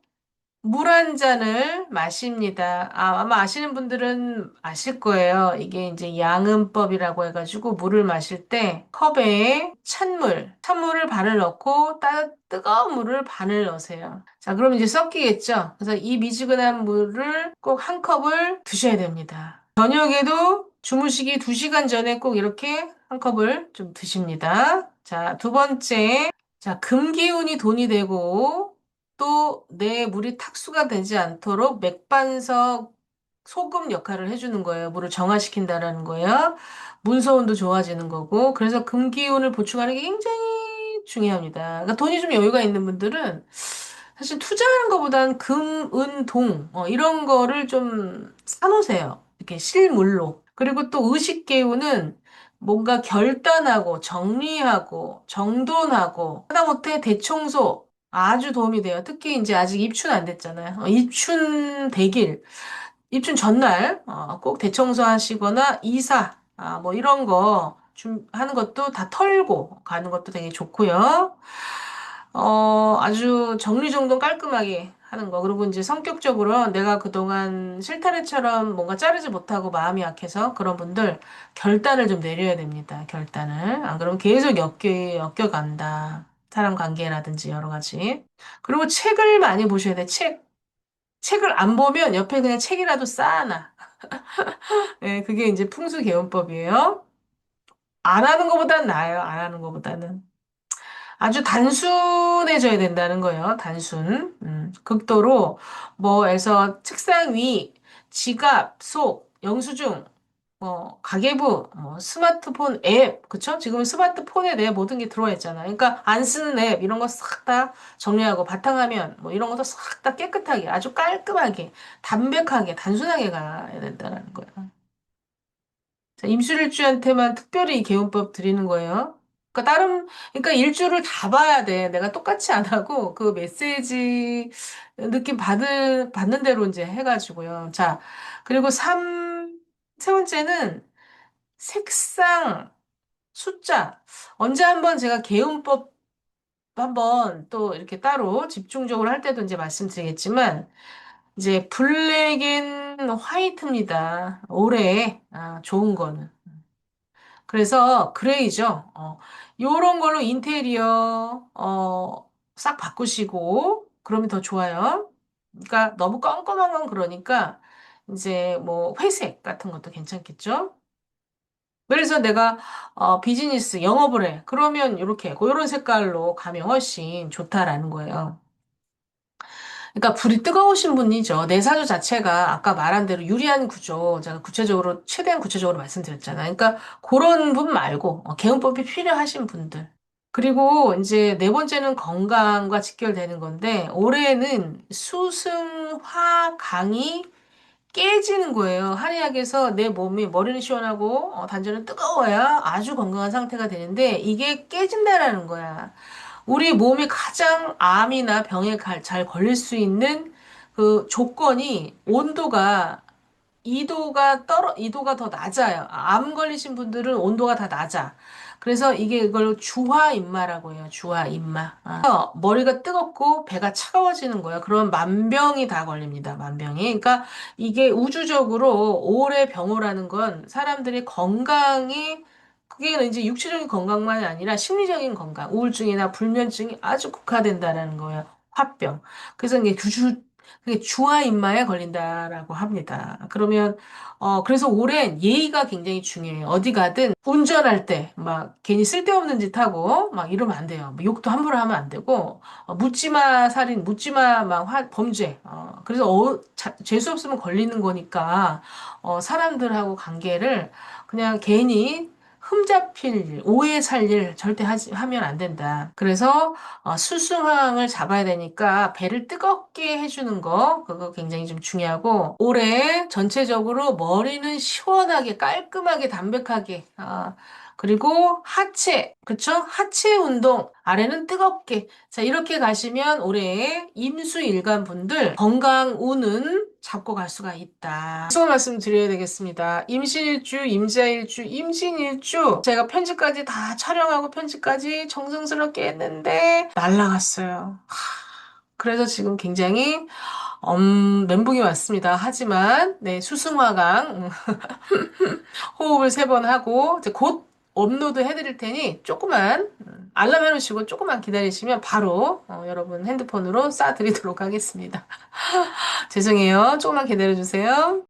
물 한 잔을 마십니다. 아마 아시는 분들은 아실 거예요. 이게 이제 양음법이라고 해가지고 물을 마실 때 컵에 찬물을 반을 넣고 뜨거운 물을 반을 넣으세요. 자, 그럼 이제 섞이겠죠? 그래서 이 미지근한 물을 꼭 한 컵을 드셔야 됩니다. 저녁에도 주무시기 2시간 전에 꼭 이렇게 한 컵을 좀 드십니다. 자, 두 번째. 자, 금기운이 돈이 되고 또 내 물이 탁수가 되지 않도록 맥반석 소금 역할을 해주는 거예요. 물을 정화시킨다라는 거예요. 문서운도 좋아지는 거고. 그래서 금기운을 보충하는 게 굉장히 중요합니다. 그러니까 돈이 좀 여유가 있는 분들은 사실 투자하는 것보단 금, 은, 동 이런 거를 좀 사놓으세요. 이렇게 실물로. 그리고 또 의식기운은 뭔가 결단하고 정리하고 정돈하고 하다못해 대청소 아주 도움이 돼요. 특히 이제 아직 입춘 안 됐잖아요. 입춘 대길, 입춘 전날 꼭 대청소하시거나 이사 뭐 이런 거 좀 하는 것도 다 털고 가는 것도 되게 좋고요. 아주 정리정돈 깔끔하게 하는 거. 그리고 이제 성격적으로 내가 그동안 실타래처럼 뭔가 자르지 못하고 마음이 약해서 그런 분들 결단을 좀 내려야 됩니다. 결단을. 안 그러면 계속 엮여간다. 사람 관계라든지 여러 가지. 그리고 책을 많이 보셔야 돼. 책을 안 보면 옆에 그냥 책이라도 쌓아놔. 예, 그게 이제 풍수개운법이에요. 안 하는 것보다는 나아요. 안 하는 것보다는. 아주 단순해져야 된다는 거예요. 단순. 극도로 뭐에서 책상 위, 지갑, 속, 영수증, 뭐 가계부, 뭐 스마트폰 앱, 그쵸? 지금 스마트폰에 내 모든 게 들어와 있잖아. 그러니까 안 쓰는 앱 이런 거 싹 다 정리하고 바탕화면 뭐 이런 것도 싹 다 깨끗하게 아주 깔끔하게 담백하게 단순하게 가야 된다는 거예요. 자, 임술일주한테만 특별히 이 개운법 드리는 거예요. 그러니까 일주를 다 봐야 돼. 내가 똑같이 안 하고, 그 메시지 느낌 받는 대로 이제 해가지고요. 자, 그리고 세 번째는 색상, 숫자. 언제 한번 제가 개운법 한번 또 이렇게 따로 집중적으로 할 때도 이제 말씀드리겠지만, 이제 블랙 앤 화이트입니다. 올해, 좋은 거는. 그래서 그레이죠. 요런 걸로 인테리어 싹 바꾸시고 그러면 더 좋아요. 그러니까 너무 껌껌한 건 그러니까 이제 뭐 회색 같은 것도 괜찮겠죠? 그래서 내가 비즈니스 영업을 해. 그러면 이렇게 이런 색깔로 가면 훨씬 좋다라는 거예요. 그러니까 불이 뜨거우신 분이죠. 내 사주 자체가 아까 말한 대로 유리한 구조, 제가 구체적으로, 최대한 구체적으로 말씀드렸잖아요. 그러니까 그런 분 말고, 개운법이 필요하신 분들. 그리고 이제 네 번째는 건강과 직결되는 건데, 올해는 수승화 강이 깨지는 거예요. 한의학에서 내 몸이 머리는 시원하고, 단전은 뜨거워야 아주 건강한 상태가 되는데, 이게 깨진다라는 거야. 우리 몸이 가장 암이나 병에 잘 걸릴 수 있는 그 조건이 온도가 2도가 더 낮아요. 암 걸리신 분들은 온도가 다 낮아. 그래서 이게 이걸 주화인마라고 해요. 주화인마. 그래서 머리가 뜨겁고 배가 차가워지는 거예요. 그럼 만병이 다 걸립니다. 만병이. 그러니까 이게 우주적으로 오래 병오라는 건 사람들이 건강이 그게 이제 육체적인 건강만이 아니라 심리적인 건강, 우울증이나 불면증이 아주 극화된다라는 거예요. 화병. 그래서 이게 그게 주화인마에 걸린다라고 합니다. 그래서 올해는 예의가 굉장히 중요해요. 어디 가든 운전할 때 막 괜히 쓸데없는 짓 하고 막 이러면 안 돼요. 뭐 욕도 함부로 하면 안 되고, 묻지마 살인, 묻지마 막 범죄. 그래서 재수 없으면 걸리는 거니까, 사람들하고 관계를 그냥 괜히 흠잡힐 일, 오해 살 일 절대 하면 안 된다. 그래서 수승황을 잡아야 되니까 배를 뜨겁게 해주는 거 그거 굉장히 좀 중요하고 올해 전체적으로 머리는 시원하게 깔끔하게 담백하게 그리고 하체 그쵸? 하체 운동 아래는 뜨겁게 자 이렇게 가시면 올해 임수일간 분들 건강 운은 잡고 갈 수가 있다. 또 말씀드려야 되겠습니다. 임신일주, 임자일주, 임진일주 제가 편집까지 다 촬영하고 편집까지 정성스럽게 했는데 날라갔어요. 그래서 지금 굉장히 멘붕이 왔습니다. 하지만 네 수승화강 호흡을 3번 하고 이제 곧 업로드 해드릴 테니 조금만 알람 해놓으시고 조금만 기다리시면 바로 여러분 핸드폰으로 쏴드리도록 하겠습니다. 죄송해요. 조금만 기다려주세요.